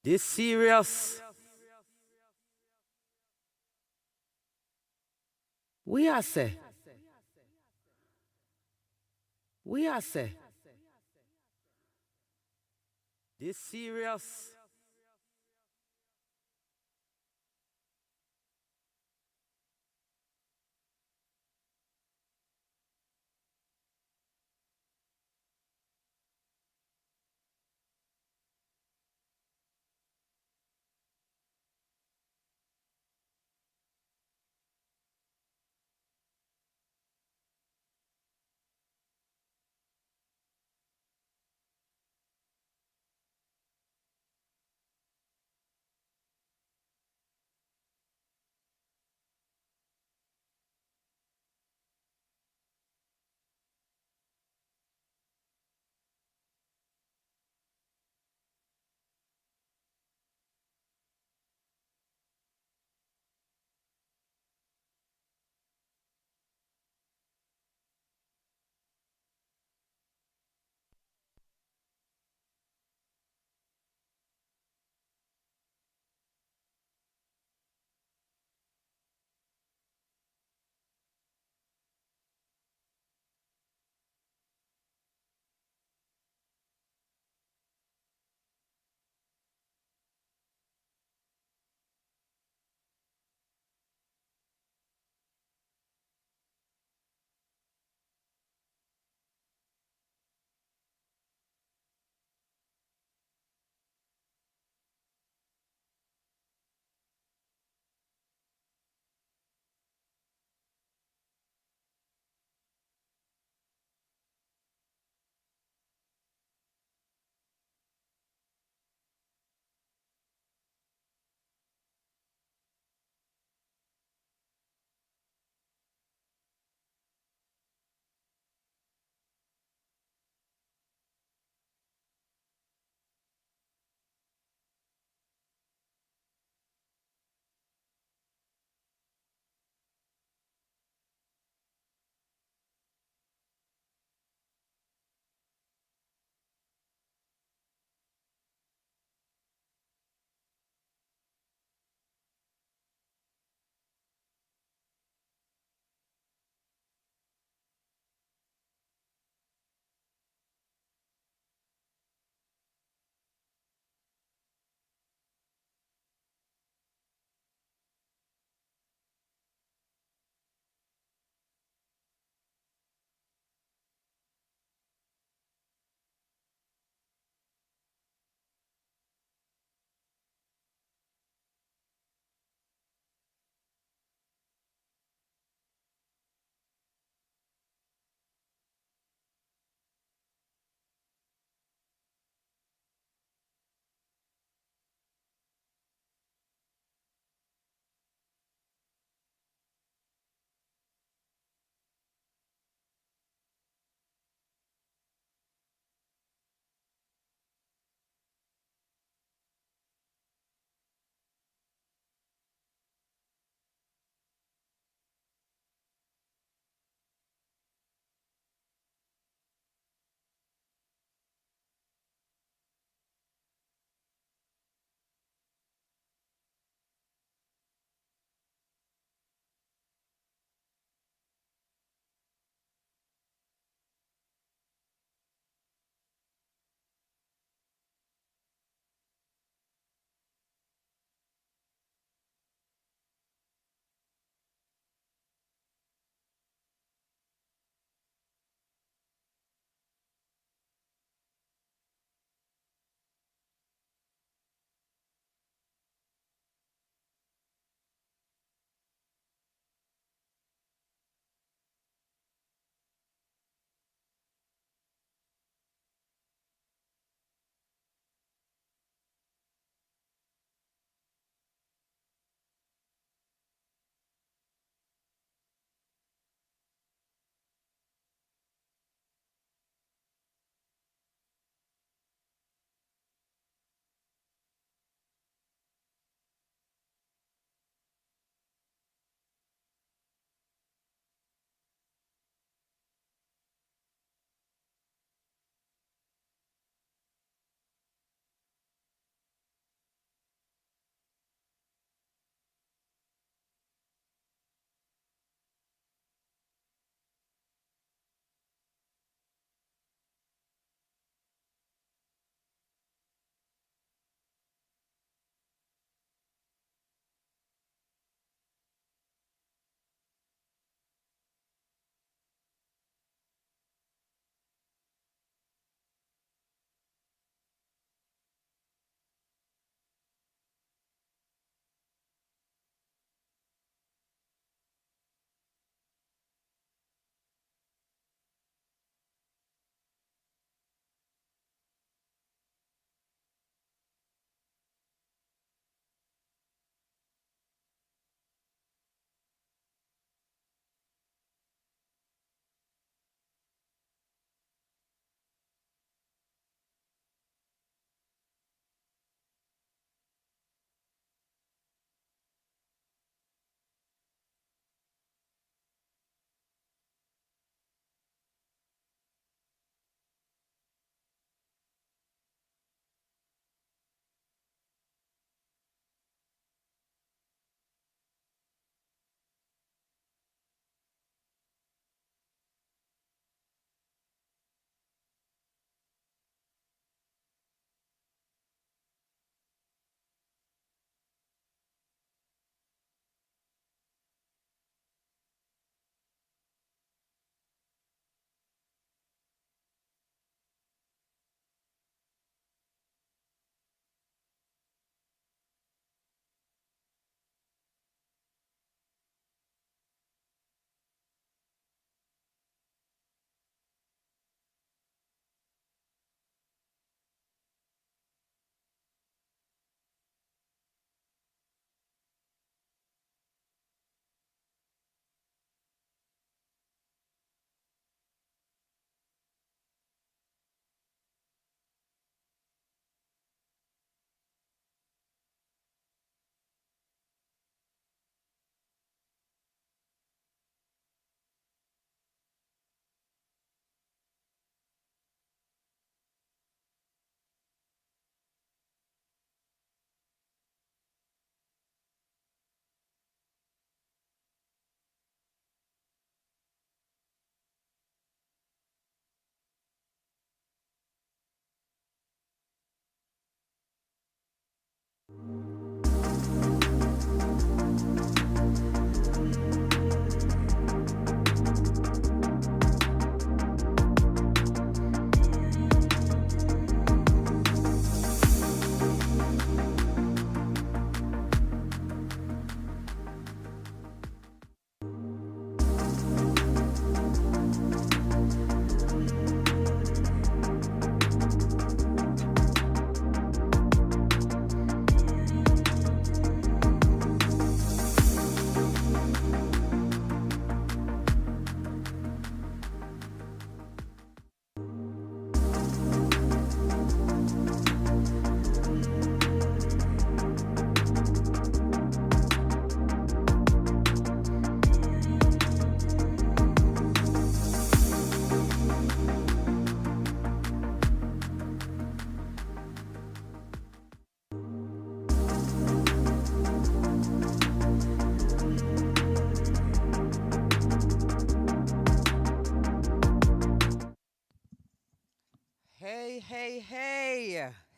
This serious. We are say. We are say. This serious.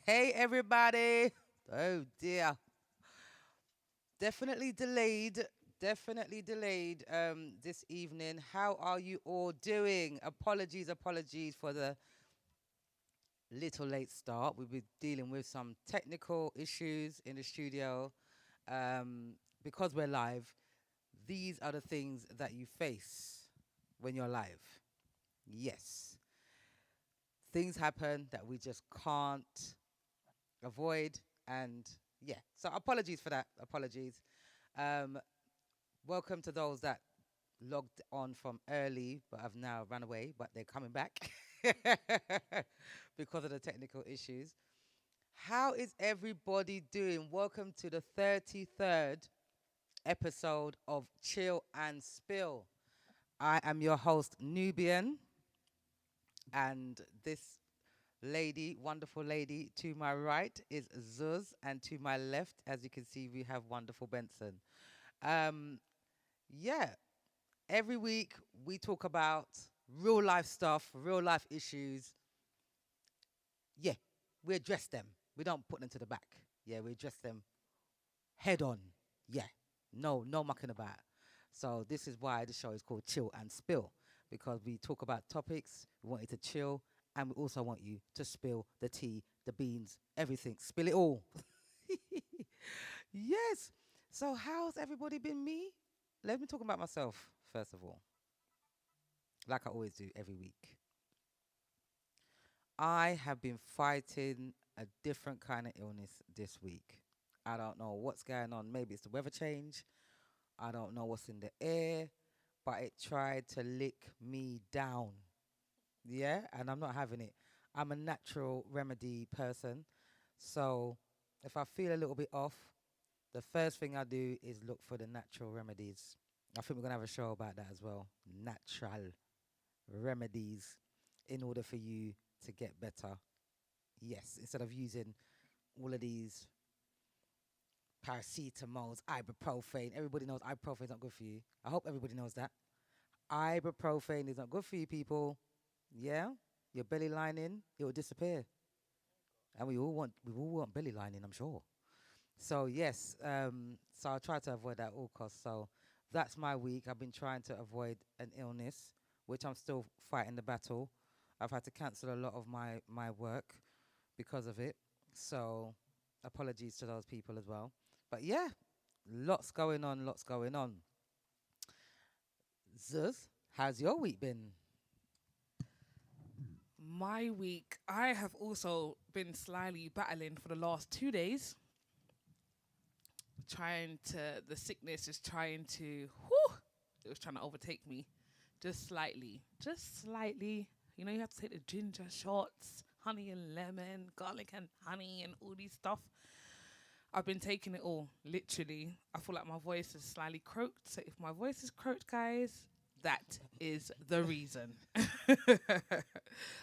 Hey, everybody. Oh, dear. Definitely delayed. Definitely delayed this evening. How are you all doing? Apologies for the little late start. We've been dealing with some technical issues in the studio. Because we're live, these are the things that you face when you're live. Yes. Things happen that we just can't avoid. And yeah, so apologies for that. Apologies. Um, Welcome to those that logged on from early but have now run away, but they're coming back because of the technical issues. How is everybody doing? Welcome to the 33rd episode of Chill and Spill. I am your host, Nubian, and this lady, wonderful lady, to my right is Zuz, and to my left, as you can see, we have wonderful Benson. Um, yeah, every week we talk about real life stuff, real life issues. Yeah, we address them. We don't put them to the back. Yeah, we address them head on. Yeah, no mucking about. So this is why the show is called Chill and Spill, because we talk about topics. We want you to chill, and we also want you to spill the tea, the beans, everything. Spill it all. Yes. So how's everybody been? Me? Let me talk about myself first of all, like I always do every week. I have been fighting a different kind of illness this week. I don't know what's going on. Maybe it's the weather change. I don't know what's in the air, but it tried to lick me down. Yeah, and I'm not having it. I'm a natural remedy person. So if I feel a little bit off, the first thing I do is look for the natural remedies. I think we're going to have a show about that as well. Natural remedies in order for you to get better. Yes, instead of using all of these paracetamols, ibuprofen. Everybody knows ibuprofen is not good for you. I hope everybody knows that. Ibuprofen is not good for you, people. Yeah, your belly lining, it will disappear, and we all want belly lining, I'm sure. So yes, so I try to avoid that at all costs. So that's my week. I've been trying to avoid an illness, which I'm still fighting the battle. I've had to cancel a lot of my work because of it. So apologies to those people as well. But yeah, lots going on, lots going on. Zuz, how's your week been? My week, I have also been slyly battling for the last 2 days, the sickness is trying to, whew, it was trying to overtake me just slightly. You know, you have to take the ginger shots, honey and lemon, garlic and honey, and all these stuff. I've been taking it all, literally. I feel like my voice is slightly croaked. So if my voice is croaked, guys, that is the reason.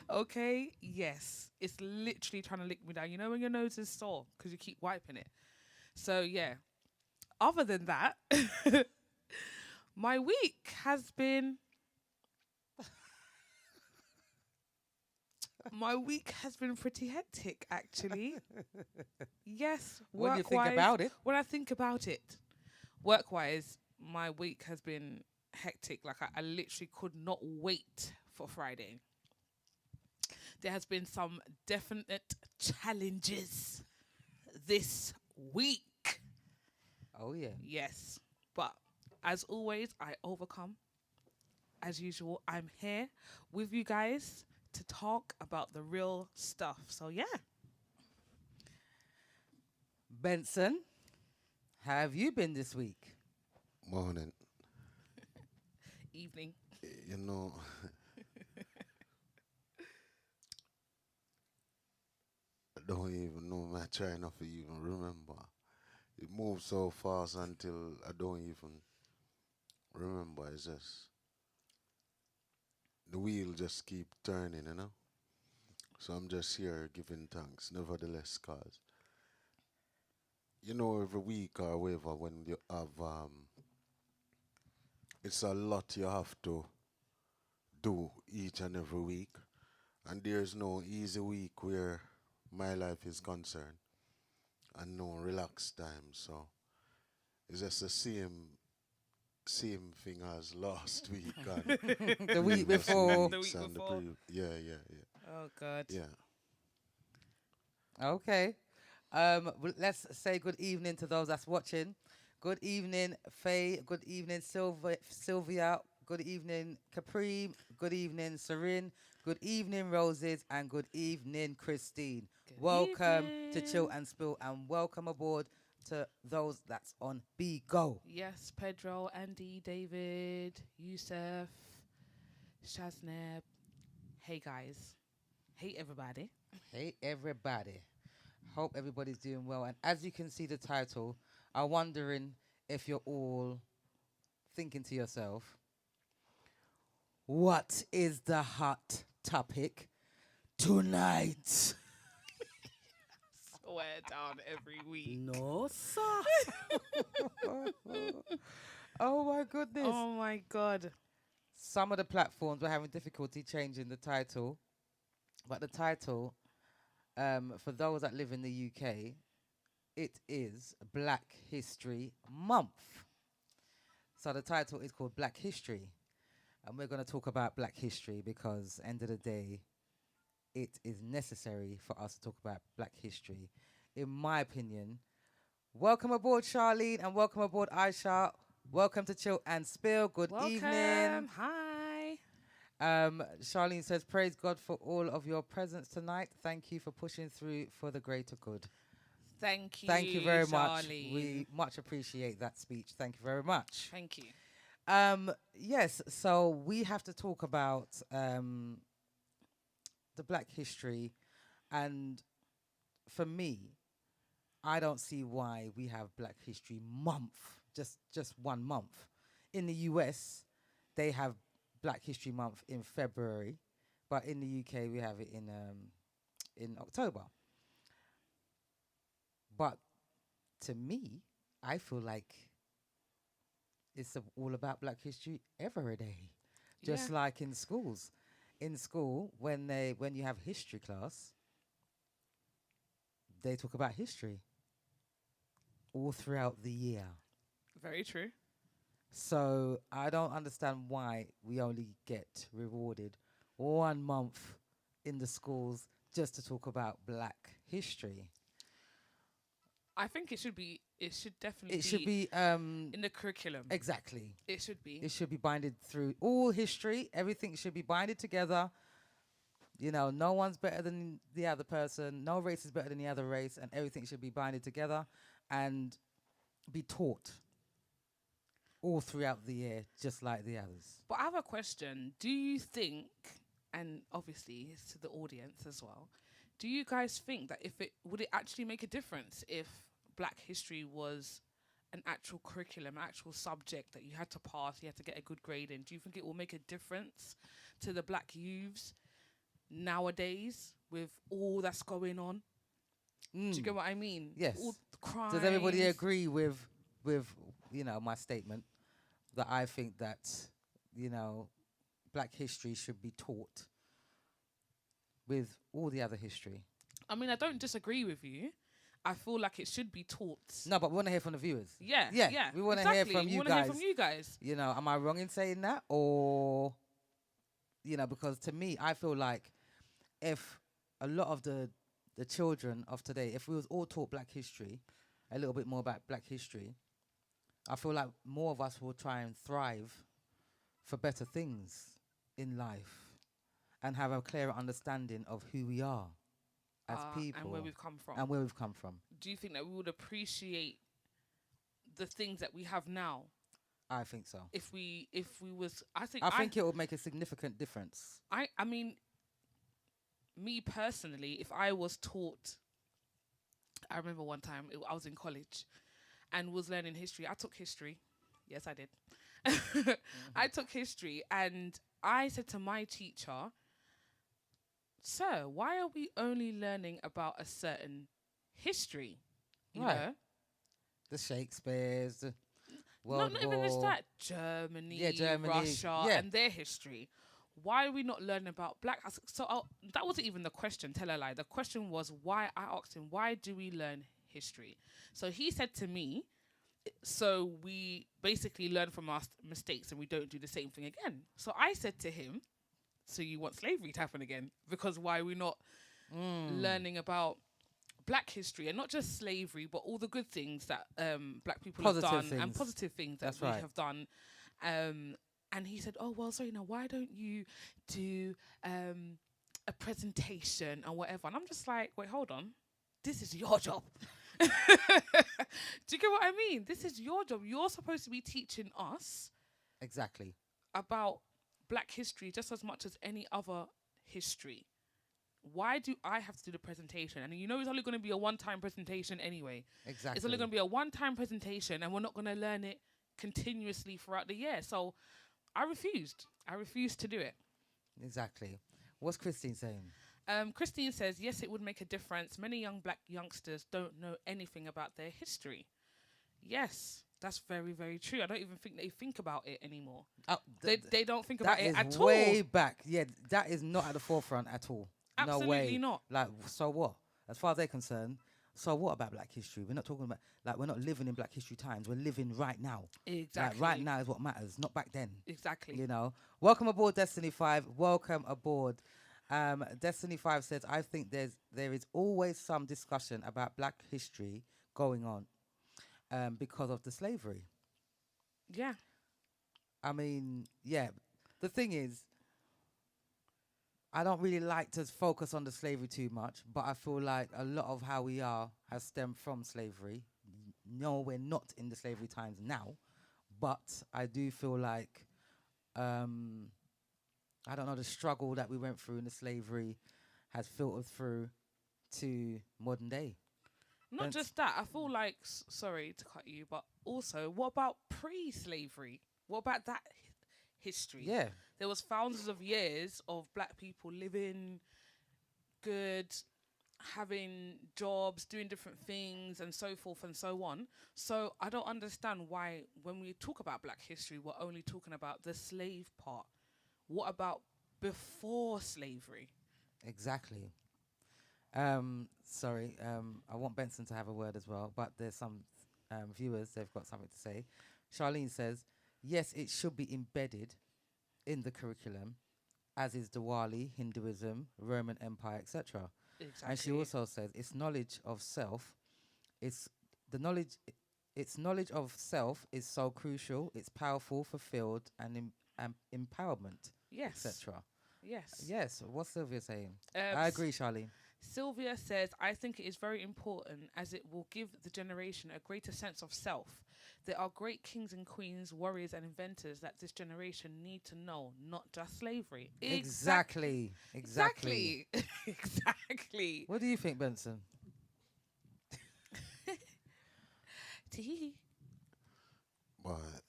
Okay, yes. It's literally trying to lick me down. You know when your nose is sore because you keep wiping it. So yeah. Other than that, my week has been pretty hectic actually. Yes, When you work think wise, about it, when I think about it, work wise, my week has been hectic. Like I literally could not wait for Friday. There has been some definite challenges this week. oh yeah, Yes. But as always, I overcome. As usual, I'm here with you guys to talk about the real stuff. So yeah. Benson, how have you been this week? Morning. Evening. You know, I don't even know. I try not to even remember. It moves so fast until I don't even remember. It's just the wheel just keep turning. So I'm just here giving thanks, nevertheless, cause every week or whatever when you have it's a lot you have to do each and every week, and there's no easy week where my life is concerned, and no relaxed time. So it's just the same thing as last week and The week previous before. The weeks week and the before. yeah, Oh God. yeah. Okay. Let's say good evening to those that's watching. Good evening, Faye. Good evening, Sylvia. Good evening, Capri. Good evening, Serene. Good evening, Roses. And good evening, Christine. Good Welcome to Chill evening. and Spill, and welcome aboard to those that's on B Go. Yes, Pedro, Andy, David, Yusuf, Shazneb. Hey guys. Hey everybody. Hey, everybody. Hope everybody's doing well. And as you can see the title, I'm wondering if you're all thinking to yourself, what is the hot topic tonight? Swear down every week. No, sir. Oh my goodness. Oh my God. Some of the platforms were having difficulty changing the title, but the title, for those that live in the UK, it is Black History Month. So the title is called Black History. And we're going to talk about Black history because, end of the day, it is necessary for us to talk about Black history. In my opinion, welcome aboard, Charlene, and welcome aboard, Aisha. Welcome to Chill and Spill. Good evening. Welcome. Hi. Charlene says, praise God for all of your presence tonight. Thank you for pushing through for the greater good. Thank you. Thank you very much. Charlene. We much appreciate that speech. Thank you very much. Thank you. Yes, so we have to talk about the Black history, and for me, I don't see why we have Black History Month, just 1 month. In the US, they have Black History Month in February, but in the UK we have it in October. But to me, I feel like it's all about Black history every day, just Yeah. like in schools. In school, when you have history class, they talk about history all throughout the year. Very true. So I don't understand why we only get rewarded 1 month in the schools just to talk about Black history. I think it should be. It should definitely. It should be in the curriculum. exactly. It should be. It should be binded through all history. Everything should be binded together. You know, no one's better than the other person. No race is better than the other race, and everything should be binded together and be taught all throughout the year, just like the others. But I have a question. Do you think, and obviously it's to the audience as well, do you guys think that would it actually make a difference if Black history was an actual curriculum, an actual subject that you had to pass, you had to get a good grade in? Do you think it will make a difference to the Black youths nowadays with all that's going on? Do you get what I mean? Yes. All the crimes. Does everybody agree with my statement that I think that Black history should be taught with all the other history? I mean, I don't disagree with you. I feel like it should be taught. No, but we want to hear from the viewers. Yeah. We want to hear from We you wanna guys. hear from you guys. Am I wrong in saying that? Or, because to me, I feel like if a lot of the children of today, if we was all taught Black history, a little bit more about Black history, I feel like more of us will try and thrive for better things in life and have a clearer understanding of who we are as people and where we've come from. and where we've come from. Do you think that we would appreciate the things that we have now I think so. if we was? I think it would make a significant difference. I mean, me personally, if I was taught, I remember one time I was in college and was learning history. I took history. Yes, I did. I took history, and I said to my teacher, "Sir, why are we only learning about a certain history? You Right. know, The Shakespeare's, the not World even just War. that. Germany, Yeah, Germany, Russia, yeah. and their history. why are we not learning about black? That wasn't even the question. Tell a lie. The question was why. I asked him, why do we learn history? So he said to me, so we basically learn from our mistakes and we don't do the same thing again. So I said to him, so you want slavery to happen again? Because why are we not learning about black history, and not just slavery, but all the good things that black people Positive have done and things. positive things that That's we right. have done. And he said, "Oh well, sorry, now why don't you do a presentation or whatever?" And I'm just like, "Wait, hold on, this is your job." Do you get what I mean? This is your job. You're supposed to be teaching us Exactly. about black history just as much as any other history. Why do I have to do the presentation? And you know it's only going to be a one-time presentation anyway. Exactly. It's only going to be a one-time presentation, and we're not going to learn it continuously throughout the year. So I refused. I refused to do it. Exactly. What's Christine saying? Christine says, yes, it would make a difference. Many young black youngsters don't know anything about their history. Yes, that's very, very true. I don't even think they think about it anymore. They don't think about it at all. Way back. Yeah, that is not at the forefront at all. No way. Absolutely not. Like, so what? As far as they're concerned, so what about black history? We're not talking about, like, we're not living in black history times. We're living right now. Exactly. Like, right now is what matters, not back then. Exactly. You know? Welcome aboard, Destiny 5. Welcome aboard. Destiny 5 says, I think there is always some discussion about black history going on because of the slavery. Yeah. I mean, yeah. The thing is, I don't really like to focus on the slavery too much, but I feel like a lot of how we are has stemmed from slavery. No, we're not in the slavery times now, but I do feel like, I don't know, the struggle that we went through in the slavery has filtered through to modern day. Not just that. I feel like, sorry to cut you, but also, what about pre-slavery? What about that history? Yeah. There was thousands of years of black people living good, having jobs, doing different things, and so forth and so on. So I don't understand why, when we talk about black history, we're only talking about the slave part. What about before slavery? Exactly. Sorry, I want Benson to have a word as well, but there's some viewers, they've got something to say. Charlene says, yes, it should be embedded in the curriculum, as is Diwali, Hinduism, Roman Empire, etc. Exactly. And she also says it's knowledge of self. It's knowledge of self is so crucial. It's powerful, fulfilled, and empowerment, Yes. etc. Yes. Yes. What's Sylvia saying? I agree, Charlene. Sylvia says, I think it is very important as it will give the generation a greater sense of self. There are great kings and queens, warriors and inventors that this generation need to know, not just slavery. Exactly. Exactly. Exactly. What do you think, Benson? Tee. But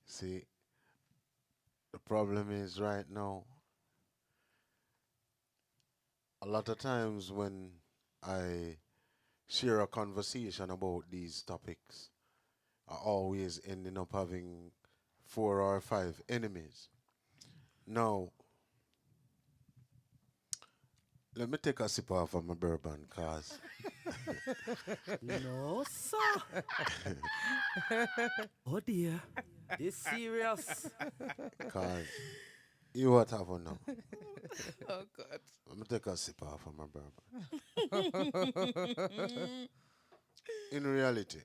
see, the problem is right now, a lot of times when I share a conversation about these topics, I always ending up having 4 or 5 enemies. Now, let me take a sip off of my bourbon, cause No, sir. Oh dear. This serious. cause you what happened now? Oh, God. Let me take a sip off of my bourbon. In reality,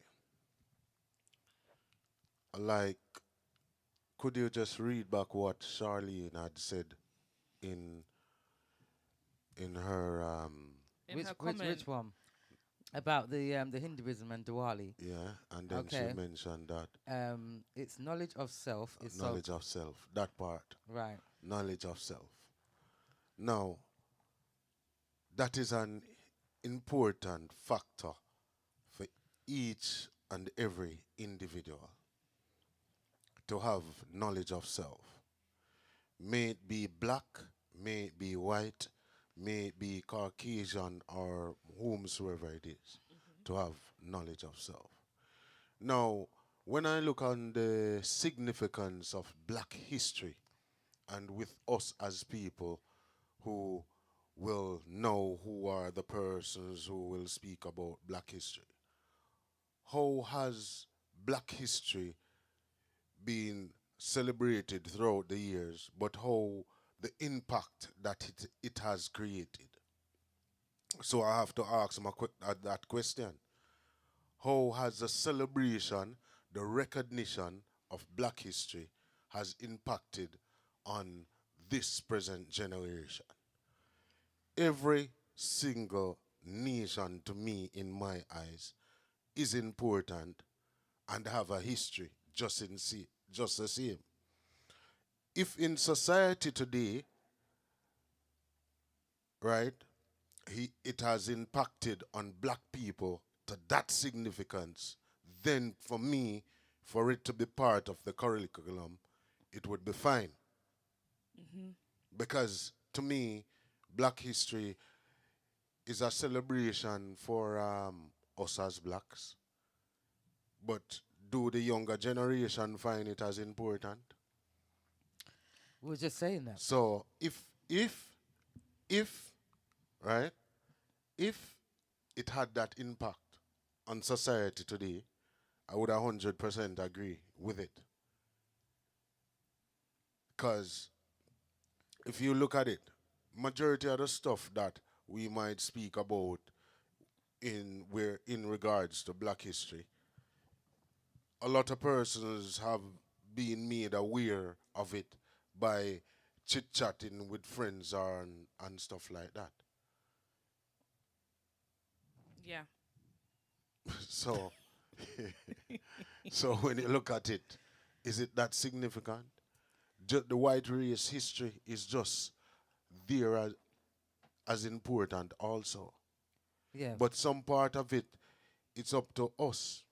like, could you just read back what Charlene had said in her In her comment. Which one? About the Hinduism and Diwali. yeah, and then Okay. she mentioned that It's knowledge of self is knowledge of self, that part, right. knowledge of self. Now, that is an important factor for each and every individual to have knowledge of self. May it be black, may it be white, may it be Caucasian or whomsoever it is, to have knowledge of self. Now, when I look on the significance of black history and with us as people who will know who are the persons who will speak about black history. How has black history been celebrated throughout the years, but how the impact that it has created? So I have to ask that question. How has the celebration, the recognition of black history has impacted on this present generation? Every single nation to me in my eyes is important and have a history just the same. If in society today, right, it has impacted on black people to that significance, then for me, for it to be part of the curriculum, it would be fine. Because to me, black history is a celebration for us as blacks. But do the younger generation find it as important? We were just saying that. So if right, if it had that impact on society today, I would 100% agree with it. Because if you look at it, majority of the stuff that we might speak about in regards to black history, a lot of persons have been made aware of it by chit chatting with friends and stuff like that. Yeah. So, so when you look at it, is it that significant? The white race history is just there as important also. Yeah. But some part of it, it's up to us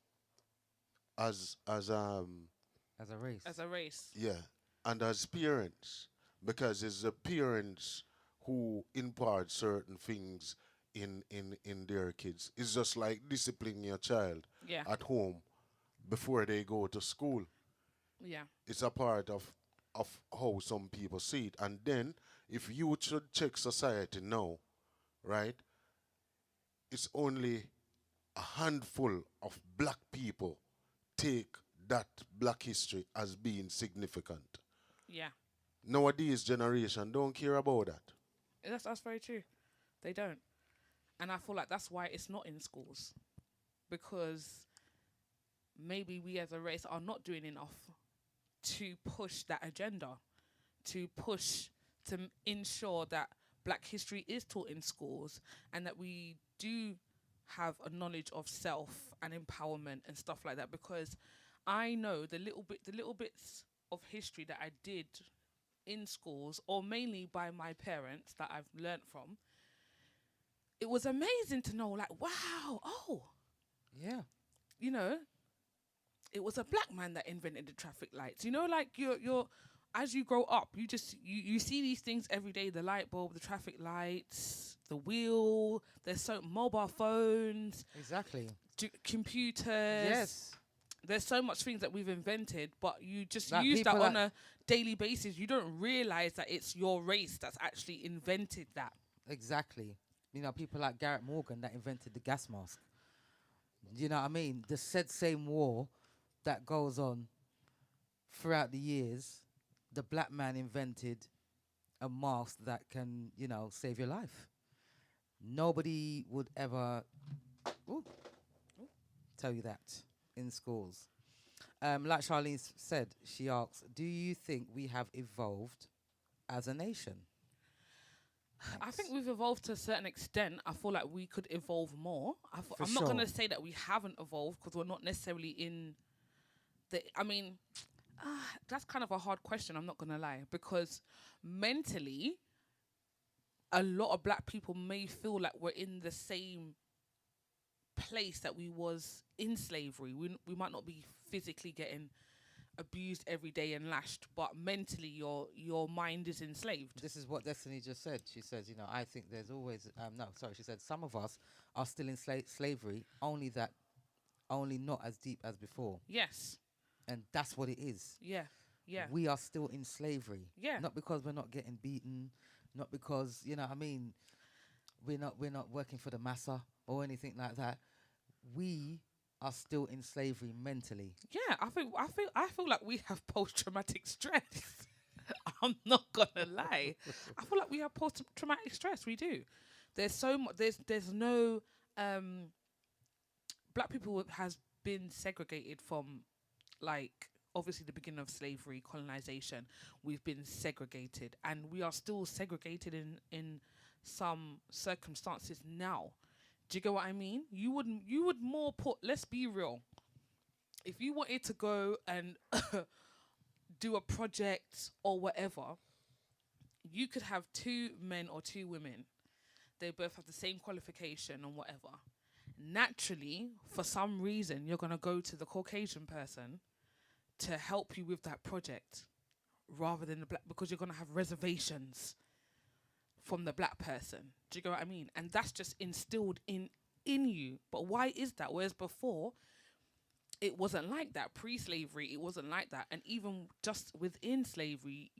as as a race. As a race. yeah, and as parents, because it's the parents who impart certain things in their kids. It's just like disciplining your child Yeah. at home before they go to school. Yeah. It's a part of how some people see it. And then if you should check society now, right? It's only a handful of black people take that black history as being significant. Yeah. Nowadays generation don't care about that. That's very true. They don't. And I feel like that's why it's not in schools. Because maybe we as a race are not doing enough to push that agenda, to push to ensure that black history is taught in schools and that we do have a knowledge of self and empowerment and stuff like that. Because I know the little bits of history that I did in schools, or mainly by my parents that I've learnt from, it was amazing to know, like, wow, oh, Yeah. you know, it was a black man that invented the traffic lights. You know, like you're as you grow up, you see these things every day: the light bulb, the traffic lights, the wheel. There's so mobile phones, Exactly. computers. Yes. There's so much things that we've invented, but you just Like use that people on like- a daily basis. You don't realize that it's your race that's actually invented that. Exactly. You know, people like Garrett Morgan that invented the gas mask. You know what I mean? The said same war that goes on throughout the years, the black man invented a mask that can, you know, save your life. Nobody would ever ooh, tell you that in schools. Like Charlene said, she asks, do you think we have evolved as a nation? I think we've evolved to a certain extent. I feel like we could evolve more. For I'm not going to sure. say that we haven't evolved because we're not necessarily in the. I mean, that's kind of a hard question. I'm not going to lie, because mentally, a lot of black people may feel like we're in the same place that we was in slavery. We might not be physically getting abused every day and lashed, but mentally your mind is enslaved. This is what Destiny just said. She says, you know, I think there's always she said some of us are still in slavery, only not as deep as before, Yes. and that's what it is. Yeah. Yeah. we are still in slavery. Yeah. Not because we're not getting beaten, not because, you know what I mean, we're not working for the massa or anything like that. We are still in slavery mentally. Yeah, I feel like we have post traumatic stress. I'm not gonna lie. I feel like we have post traumatic stress. We do. There's so much. There's no black people has been segregated from, like, obviously the beginning of slavery, colonization. We've been segregated, and we are still segregated in some circumstances now. Do you get what I mean? You would more put. Let's be real. If you wanted to go and do a project or whatever, you could have two men or two women. They both have the same qualification and whatever. Naturally, for some reason, you're going to go to the Caucasian person to help you with that project rather than the black, because you're going to have reservations from the black person. Do you get what I mean? And that's just instilled in you. But why is that? Whereas before, it wasn't like that. Pre-slavery, it wasn't like that. And even just within slavery,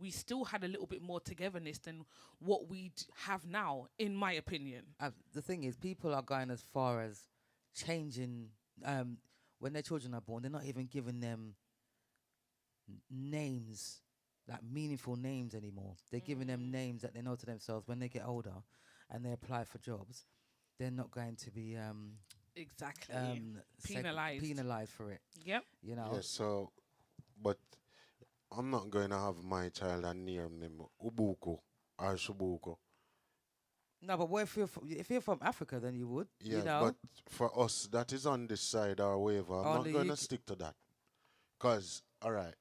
we still had a little bit more togetherness than what we have now, in my opinion. The thing is, people are going as far as changing, when their children are born, they're not even giving them names, like meaningful names anymore. They're giving them names that they know to themselves when they get older and they apply for jobs. They're not going to be Exactly. penalized. Penalized for it. Yep. You know. Yeah, so, but I'm not going to have my child and name him Ubuko or Shubuko. No, but what if you're from Africa, then you would. Yeah, You know. but for us, that is on this side or whatever. I'm On not the going to UK stick to that. Because, all right,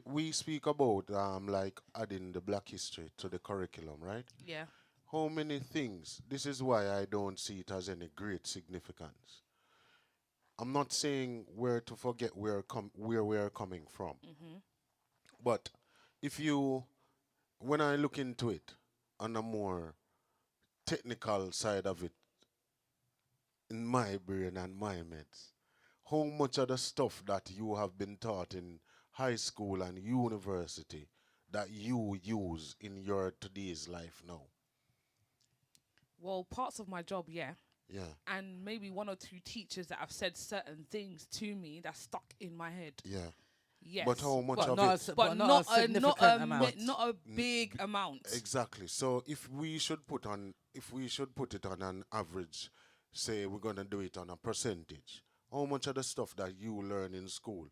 we speak about like adding the black history to the curriculum, right? Yeah. How many things? This is why I don't see it as any great significance. I'm not saying where to forget where we're coming from. But if you, when I look into it on a more technical side of it, in my brain and my meds, how much of the stuff that you have been taught in high school and university that you use in your today's life now? Well, parts of my job, yeah. Yeah, And maybe one or two teachers that have said certain things to me that stuck in my head. yeah. Yes. But how much but of not it? but not a significant amount. not a big amount. Exactly. So if we should put it on an average, say we're gonna do it on a percentage, how much of the stuff that you learn in school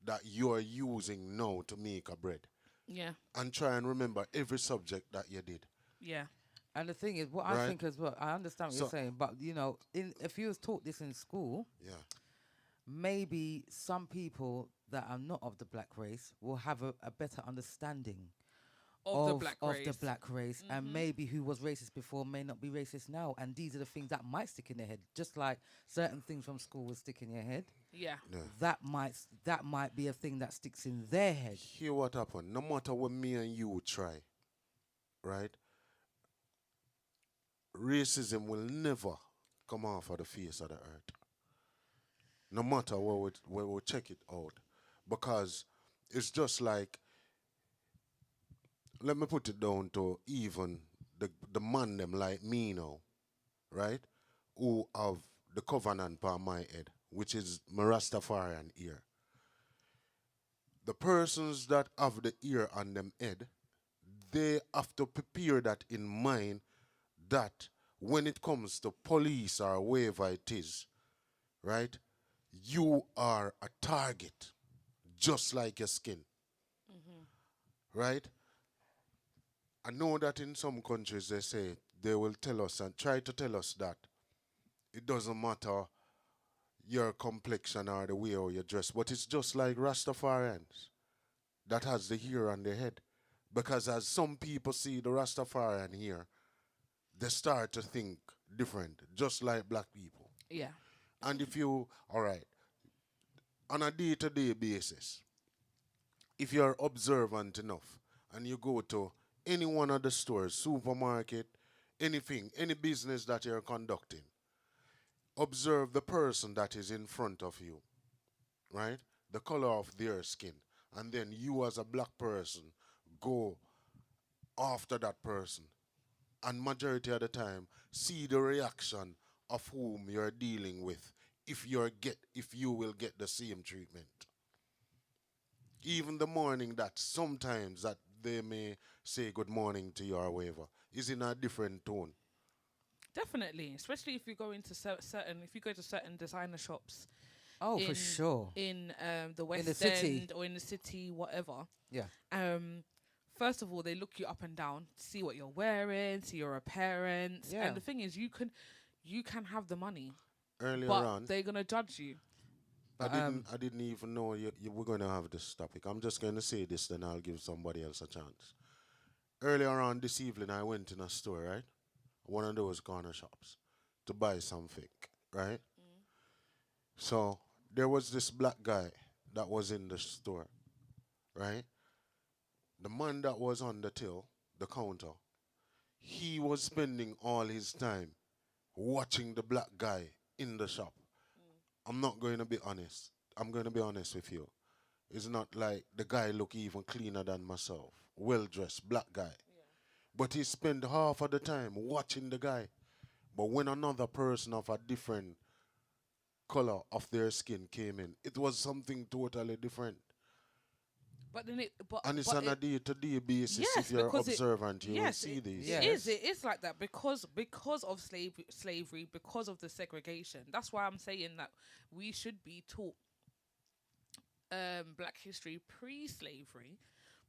that you're using now to make a bread? Yeah. And try and remember every subject that you did. Yeah. And the thing is, what I Right. think as well, I understand what you're So- saying, but you know, if you was taught this in school, Yeah. maybe some people that are not of the black race will have a better understanding Of the black of race. the black race, and maybe who was racist before may not be racist now. And these are the things that might stick in their head, just like certain things from school will stick in your head. Yeah. Yeah. That might be a thing that sticks in their head. Hear what happened. No matter what me and you try, right? Racism will never come off of the face of the earth. No matter where we check it out. Because it's just like, let me put it down to even the man them like me now, right? Who have the covenant by my head, which is my Rastafarian ear. The persons that have the ear on them head, they have to prepare that in mind that when it comes to police or wherever it is, right, you are a target, just like your skin. Right? I know that in some countries they say they will tell us and try to tell us that it doesn't matter your complexion or the way how you dress, but it's just like Rastafarians that has the hair on their head. Because as some people see the Rastafarian here, they start to think different, just like black people. Yeah. And if you, all right, on a day-to-day basis, if you're observant enough and you go to any one of the stores, supermarket, anything, any business that you're conducting, observe the person that is in front of you, right? The color of their skin. and then you as a black person go after that person, and majority of the time see the reaction of whom you're dealing with if you will get the same treatment. Even the morning that sometimes that they may say good morning to you or whatever is in a different tone. Definitely, especially if you go into if you go to certain designer shops Oh, in for sure. in the West the city. End or in the city, whatever. Yeah. First of all, they look you up and down, see what you're wearing, see your appearance, Yeah. and the thing is, you can have the money, Earlier but on, they're gonna judge you. But, I didn't even know you were going to have this topic. I'm just going to say this, then I'll give somebody else a chance. Earlier on this evening, I went in a store, right? One of those corner shops to buy something, right? So there was this black guy that was in the store, right? The man that was on the till, the counter, he was spending all his time watching the black guy in the shop. I'm not going to be honest. I'm going to be honest with you. It's not like the guy look even cleaner than myself. Well dressed, black guy. But he spent half of the time watching the guy. But when another person of a different color of their skin came in, it was something totally different. But then And it's on a day-to-day basis. yes, If you're because observant, you will yes, see these. Yeah. it is like that because of slavery, because of the segregation. That's why I'm saying that we should be taught black history pre-slavery,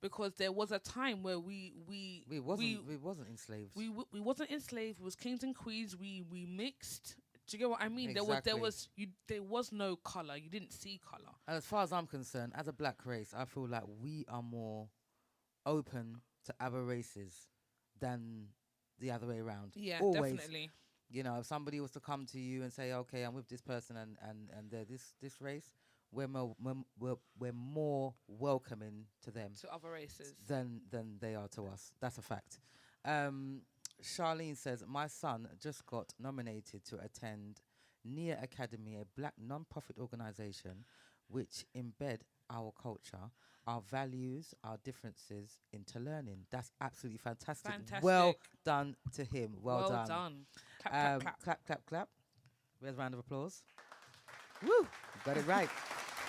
because there was a time where we wasn't enslaved. we wasn't enslaved. It was kings and queens. We mixed. Do you get what I mean? Exactly. There was no color. You didn't see color. And as far as I'm concerned, as a black race, I feel like we are more open to other races than the other way around. Yeah, Always. definitely. You know, if somebody was to come to you and say, okay, I'm with this person and they're this race, we're more welcoming to them To other races. than they are to us. That's a fact. Charlene says, my son just got nominated to attend Nia Academy, a black non-profit organization which embed our culture, our values, our differences into learning. That's absolutely fantastic. Fantastic. Well done to him. Well done. Clap, clap, clap. Clap, clap, clap. Where's a round of applause? Woo! Got it right.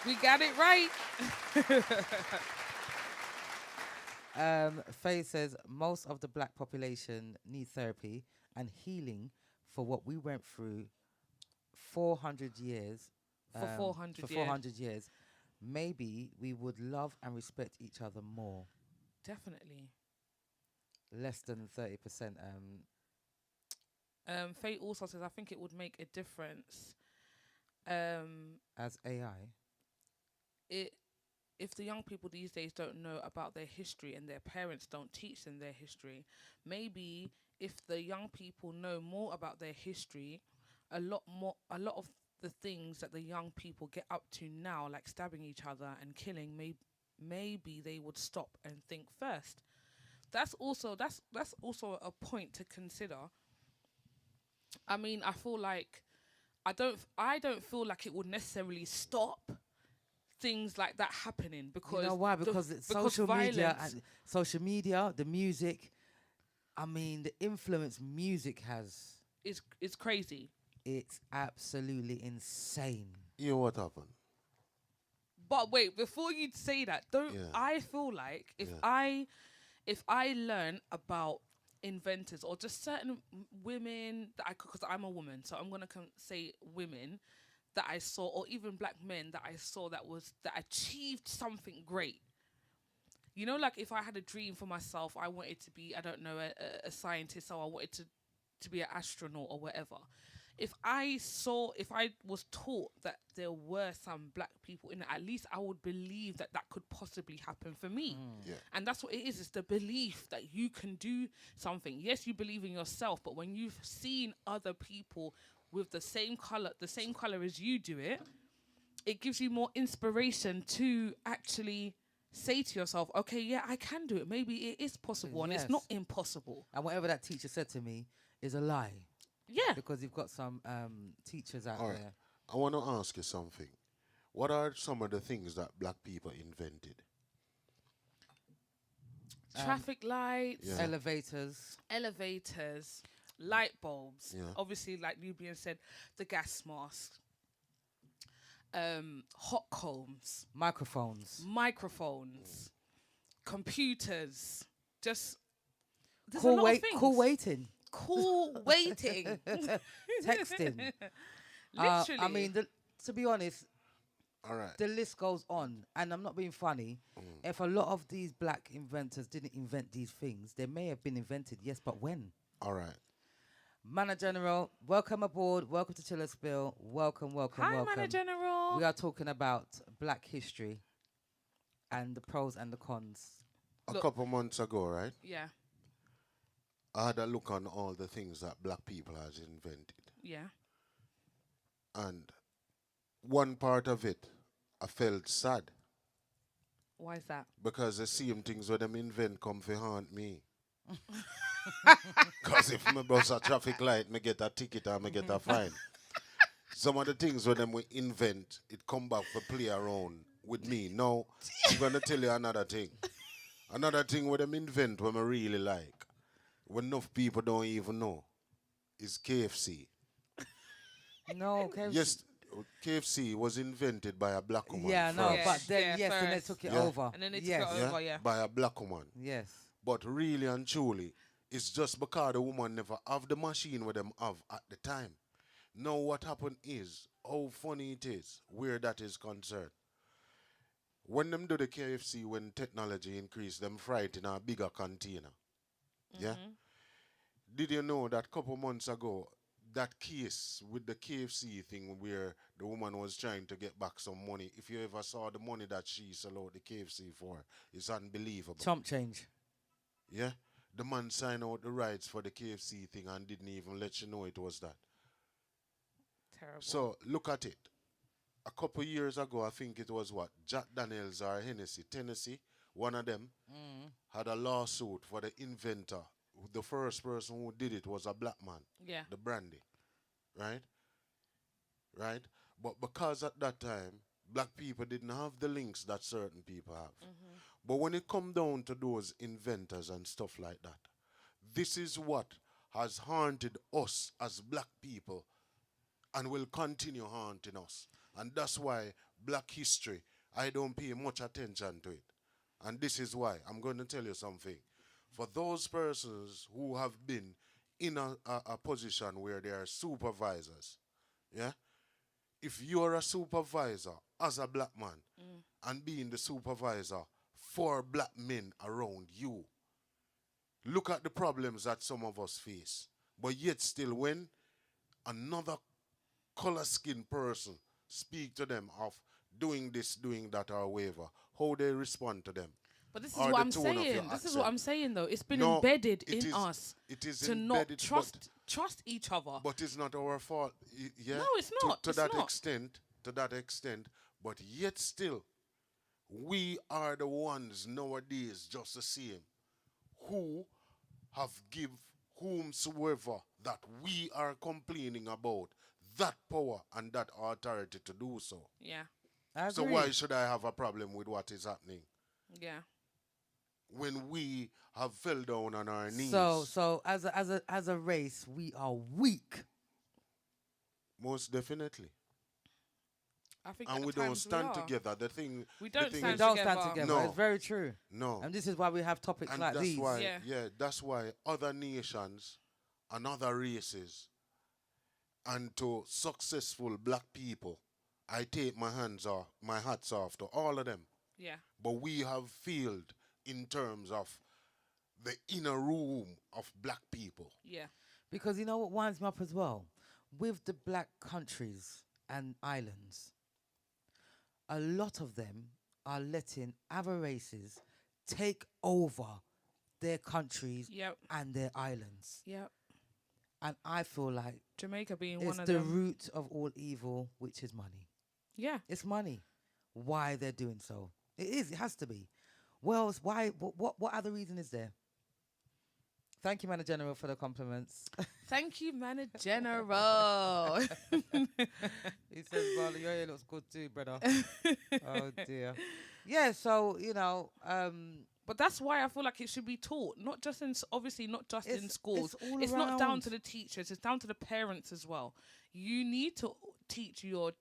We got it right. Faye says most of the black population need therapy and healing for what we went through 400 years. For 400 For years. 400 years. Maybe we would love and respect each other more. Definitely. Less than 30%. Faye also says, I think it would make a difference. As AI. If the young people these days don't know about their history and their parents don't teach them their history, maybe if the young people know more about their history, a lot of the things that the young people get up to now, like stabbing each other and killing, maybe they would stop and think first. That's also a point to consider. I mean, I feel like I don't feel like it would necessarily stop things like that happening, because You know why? Because it's social media, the music. I mean, the influence music has. is crazy. It's absolutely insane. You know what happened? But wait, before you say that, Yeah. I feel like if I learn about inventors or just certain women that because I'm a woman, so I'm gonna say women that I saw, or even black men that I saw that achieved something great. You know, like if I had a dream for myself, I wanted to be, I don't know, a scientist, or I wanted to be an astronaut or whatever. If I was taught that there were some black people in it, at least I would believe that could possibly happen for me. Yeah. And that's what it is. It's the belief that you can do something. Yes, you believe in yourself, but when you've seen other people with the same color as you do it, it gives you more inspiration to actually say to yourself, okay, yeah, I can do it. Maybe it is possible, and it's Yes. not impossible. And whatever that teacher said to me is a lie. Yeah. Because you've got some teachers out All right. there. I want to ask you something. What are some of the things that black people invented? traffic lights, Yeah. elevators. elevators, light bulbs. Yeah. Obviously, like Nubian said, the gas mask, hot combs, Microphones. microphones, computers. Just there's a Cool lot wait. of things. Cool waiting. Cool waiting. Texting. Literally. I mean, to be honest, All right. the list goes on, and I'm not being funny. If a lot of these black inventors didn't invent these things, they may have been invented, yes, but when? All right. Manor General, welcome aboard. Welcome to Chiller Spill. Welcome, welcome, Hi, welcome. Manor General. We are talking about black history and the pros and the cons. A Look. couple months ago, right? Yeah, I had a look on all the things that black people has invented. yeah. And one part of it, I felt sad. Why is that? Because the same things where them invent come to haunt me. Because if me bust a traffic light, me get a ticket or me get a fine. Some of the things where them we invent, it come back for play around with me. Now, I'm going to tell you another thing. Another thing where them invent when I really like, when enough people don't even know, is KFC. No, okay. Yes, KFC was invented by a black woman Yeah, no, first. but then, Yeah, yes, then they first. took it Yeah. over. And then they took yes. it over. yeah. By a black woman. Yes. But really and truly, it's just because the woman never have the machine with them have at the time. Now what happened is, how funny it is, where that is concerned. When them do the KFC, when technology increased, them fry it in a bigger container. Yeah? Did you know that couple months ago, that case with the KFC thing where the woman was trying to get back some money, if you ever saw the money that she sold out the KFC for, it's unbelievable. Chump change. Yeah? The man signed out the rights for the KFC thing and didn't even let you know it was that. Terrible. So, look at it. A couple years ago, I think it was what? Jack Daniels or Hennessy, Tennessee, one of them, had a lawsuit for the inventor. The first person who did it was a black man, yeah. the brandy. Right? Right? But because at that time, black people didn't have the links that certain people have. But when it come down to those inventors and stuff like that, this is what has haunted us as black people and will continue haunting us. And that's why black history, I don't pay much attention to it. And this is why I'm going to tell you something. For those persons who have been in a position where they are supervisors, yeah? If you're a supervisor as a black man and being the supervisor for black men around you, look at the problems that some of us face. But yet still when another color-skinned person speak to them of doing this, doing that, or whatever, how they respond to them. But this is or what the I'm tone of your saying. This is what accent. I'm saying, though. It's been No, embedded it in is- us It is to not embedded, trust each other. but it's not our fault. Yeah? No, it's not. To It's that not. extent, but yet still, we are the ones nowadays just the same who have give whomsoever that we are complaining about that power and that authority to do so. Yeah, I So agree. why should I have a problem with what is happening yeah. when we have fell down on our knees? So as a race, we are weak. Most definitely. I think And at we the don't times stand are. together. The thing We the don't thing We stand is- don't stand together. together. No. It's very true. No. And this is why we have topics And like that's these. why, Yeah. that's why other nations and other races and to successful black people, I take my hats off to all of them. Yeah, But we have failed in terms of the inner room of black people. yeah, Because you know what winds me up as well? With the black countries and islands, a lot of them are letting other races take over their countries yep, and their islands. yep. And I feel like Jamaica being it's one of the them. root of all evil, which is money. Yeah, It's money. Why they're doing so. It is. It has to be. Well, why? What other reason is there? Thank you, Manager General, for the compliments. thank you, Manager General. He says, "Well, your hair looks good too, brother." Oh dear. Yeah. So But that's why I feel like it should be taught, not just obviously not just in schools. all It's not down to around. the teachers; it's down to the parents as well. You need to teach your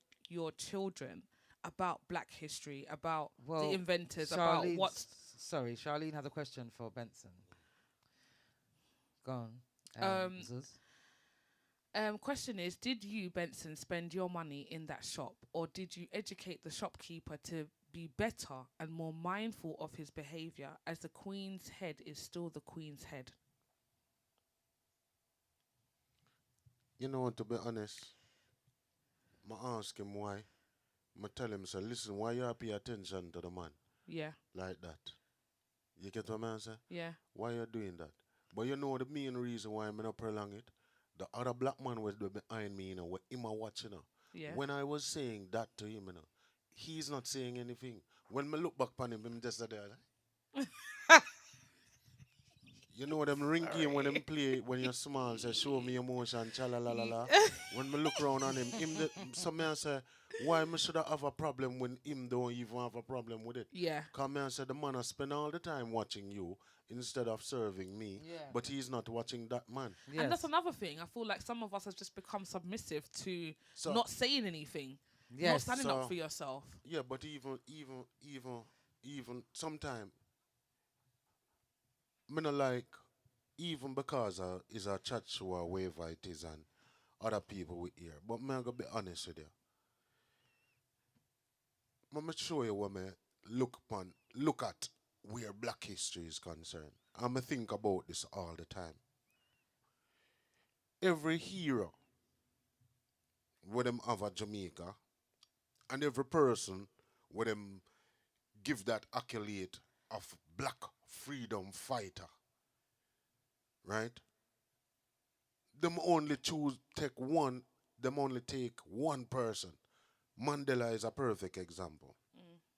children about Black history, about Well, the inventors, about Charlene, what's. sorry, Charlene has a question for Benson. Go on. Um, Zuz. Question is, did you, Benson, spend your money in that shop, or did you educate the shopkeeper to be better and more mindful of his behavior, as the Queen's head is still the Queen's head? You know, to be honest, I ask him why. I tell him, so listen, why you pay attention to the man Yeah, like that? You get what I'm saying? yeah, Why you doing that? But you know the main reason why I'm not prolong it? The other black man was behind me, you know, with him a watching, you know. yeah. When I was saying that to him, you know, he's not saying anything. When I look back on him just there. Like, you know them ring game when them play when you're small, say show me emotion, cha la la la la. When me look around on him some man say, why me should I have a problem when him don't even have a problem with it? Yeah, Come man say the man I spend all the time watching you instead of serving me, Yeah. but he's not watching that man. Yes. and that's another thing. I feel like some of us have just become submissive to So not saying anything, not Yes. standing up So- for yourself. yeah, but even sometime, me not like even because it's a chat show or whatever it is and other people with here. But me I gotta be honest with you. Me show you what me look at where black history is concerned. And me think about this all the time. Every hero where them have a Jamaica and every person where them give that accolade of black freedom fighter, right? Them only take one person. Mandela is a perfect example.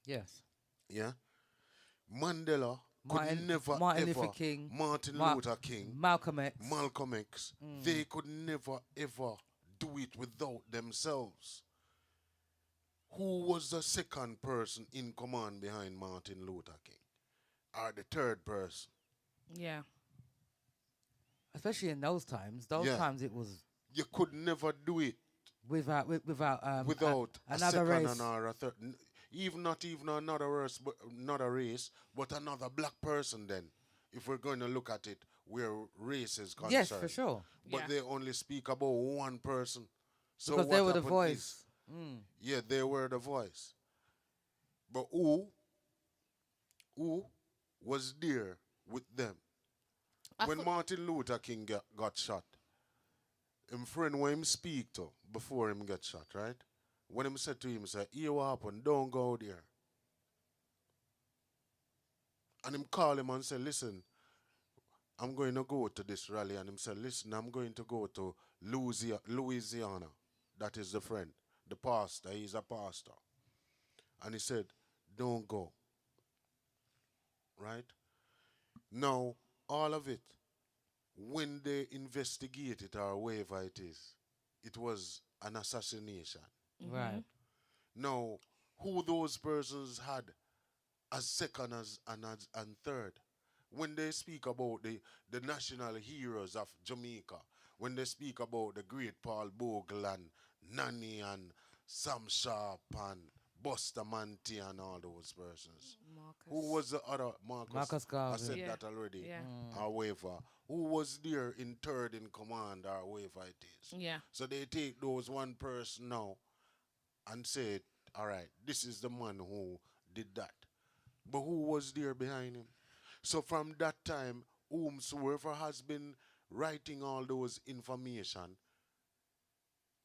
Yes. Yeah? Mandela could never Martin ever Luther King, Martin Ma- Luther King, Malcolm X. Malcolm X, they could never ever do it without themselves. Who was the second person in command behind Martin Luther King? Or the third person? Yeah, Especially in those times. Those Yeah. times it was You could never do it without without a another second race. or a third. Not even another race, but another black person. Then, if we're going to look at it, where race is concerned. Yes, for sure. But Yeah. they only speak about one person. So Because they what were the happened voice. is- yeah, they were the voice. But who was there with them when Martin Luther King got shot? Him friend when him speak to before him get shot, right? When him said to him, say, here what happened, don't go there. And him call him and say, listen, I'm going to go to this rally. And him said, listen, I'm going to go to Louisiana. That is the friend, the pastor. He's a pastor. And he said, don't go. Right? Now, all of it, when they investigate it or whatever it is, it was an assassination. Right. Now, who those persons had as second and third? When they speak about the national heroes of Jamaica, when they speak about the great Paul Bogle and Nanny and Sam Sharp and Buster Manti and all those persons. Marcus. Who was the other Marcus I Garvey. said Yeah. that already. Yeah. Or whatever. Who was there in third in command or whatever it is. Yeah. So they take those one person now and say, all right, this is the man who did that. But who was there behind him? So from that time, whomsoever has been writing all those information,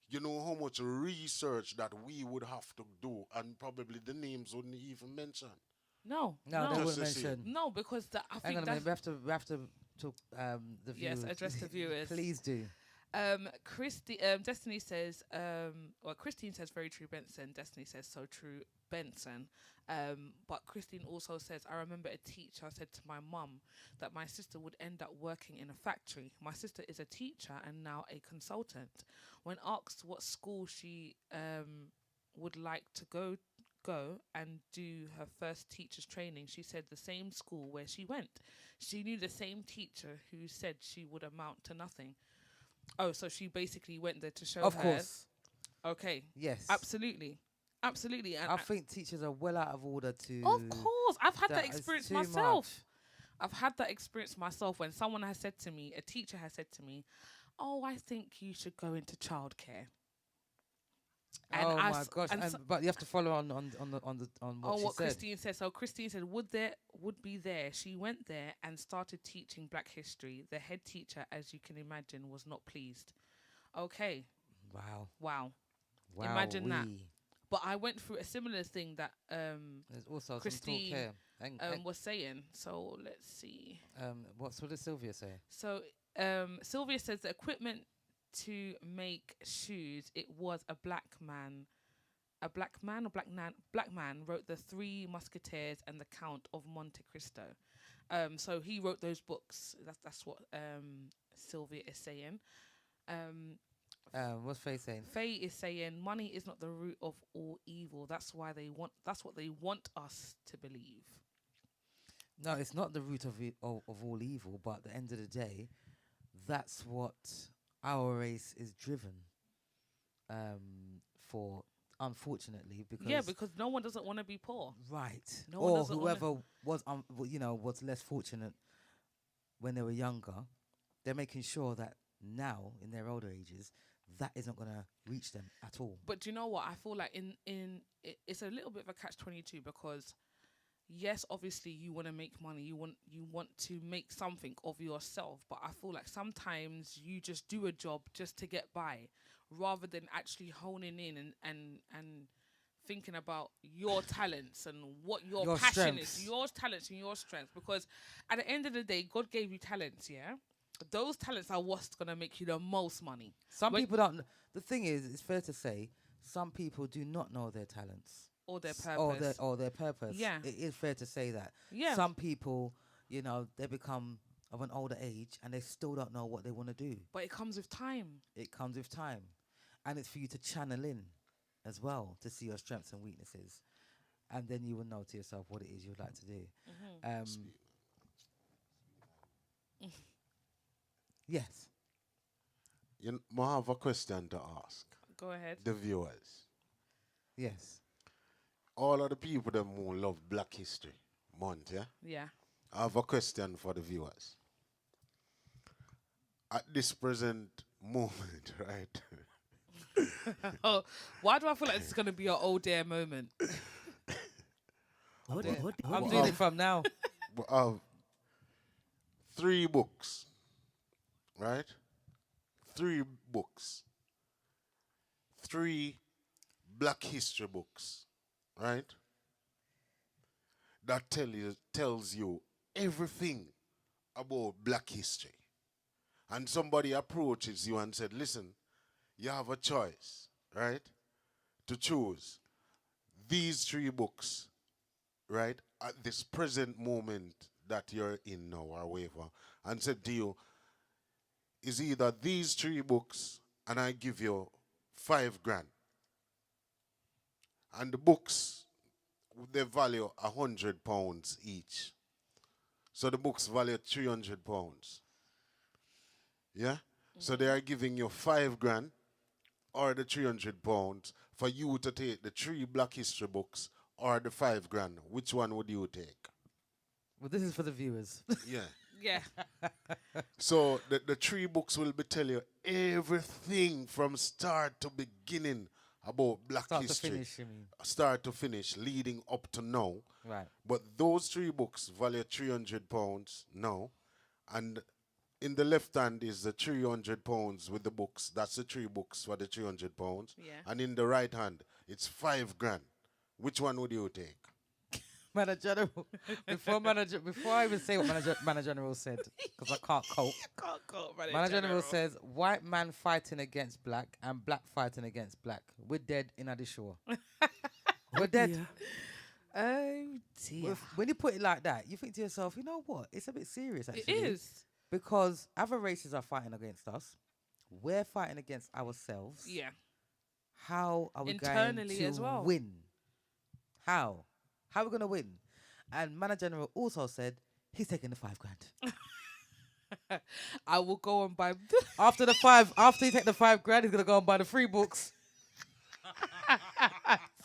you know how much research that we would have to do, and probably the names wouldn't even mention. No. No, they No. wouldn't Just to see. mention. No, because I Hang think on a that's minute. We have to talk the viewers. Yes, address the viewers. Please do. Destiny says, well, Christine says very true, Benson. Destiny says so true, Benson. But Christine also says, I remember a teacher said to my mum that my sister would end up working in a factory. My sister is a teacher and now a consultant. When asked what school she would like to go go and do her first teacher's training, she said the same school where she went. She knew the same teacher who said she would amount to nothing. Oh, so she basically went there to show Of her. course. Okay. Yes. Absolutely. Absolutely. And I think teachers are well out of order to. of course. I've had that that is experience too myself. I've had that experience myself when someone has said to me, a teacher has said to me, "Oh, I think you should go into childcare." And Oh I my s- gosh! and And, so- but you have to follow on what she what said. Christine said. So Christine said, would be there. She went there and started teaching Black history. The head teacher, as you can imagine, was not pleased. Okay, Wow! wow. Wow! Imagine that. But I went through a similar thing that There's also Christine, some talk here. was saying. So let's see. What did Sylvia say? So Sylvia says the equipment to make shoes, it was a black man or black man wrote the Three Musketeers and the Count of Monte Cristo. So he wrote those books. That's what Sylvia is saying. What's Faye saying? Faye is saying money is not the root of all evil. That's what they want us to believe. No, it's not the root of all evil, but at the end of the day, that's what our race is driven for, unfortunately, because no one doesn't want to be poor. right, No one or doesn't wanna- whoever was was less fortunate when they were younger, they're making sure that now in their older ages that isn't going to reach them at all. But do you know what? I feel like it's a little bit of a catch-22 because yes, obviously you want to make money, you want to make something of yourself, but I feel like sometimes you just do a job just to get by rather than actually honing in and thinking about your talents and what your passion strengths. is, your talents and your strengths, because at the end of the day, God gave you talents, yeah? Those talents are what's going to make you the most money. Some When- people don't. The thing is, it's fair to say, some people do not know their talents Or their S- purpose. or their purpose. Yeah. It is fair to say that. Yeah. Some people, they become of an older age and they still don't know what they want to do. But it comes with time. It comes with time, and it's for you to channel in as well to see your strengths and weaknesses, and then you will know to yourself what it is you'd like to do. Yes. I have a question to ask Go ahead. the viewers. Yes. All of the people them who love Black History Month, yeah? Yeah. I have a question for the viewers. At this present moment, right? Oh, why do I feel like it's going to be an old dear moment? What? I'm doing it from now. We have 3 books, right? 3 books. 3 Black history books, right? That tells you everything about Black history. And somebody approaches you and said, listen, you have a choice, right? To choose these 3 books, right? At this present moment that you're in now or whatever, and said to you, is either these 3 books and I give you 5 grand. And the books, they value £100 each. So the books value £300. Yeah? So they are giving you 5 grand or the £300 for you to take the 3 Black history books or the 5 grand. Which one would you take? Well, this is for the viewers. Yeah. Yeah. So the 3 books will be tell you everything from start to beginning about Black Start to history. finish, you mean? Start to finish, leading up to now. Right. But those 3 books value £300 now. And in the left hand is the £300 with the books. That's the 3 books for the £300. Yeah. And in the right hand, it's 5 grand. Which one would you take? Manager General. Before I even say what Manager General said, because I can't cope. Can't go, Manager General says, white man fighting against black and black fighting against black. We're dead in Adishore. We're dead. Oh dear. When you put it like that, you think to yourself, you know what? It's a bit serious, It actually. is. Because other races are fighting against us. We're fighting against ourselves. Yeah. How are we Internally going to as well. win? How? How are we gonna win? And Manager General also said he's taking the £5,000. I will go and buy. After he take the £5,000, he's gonna go and buy the free books.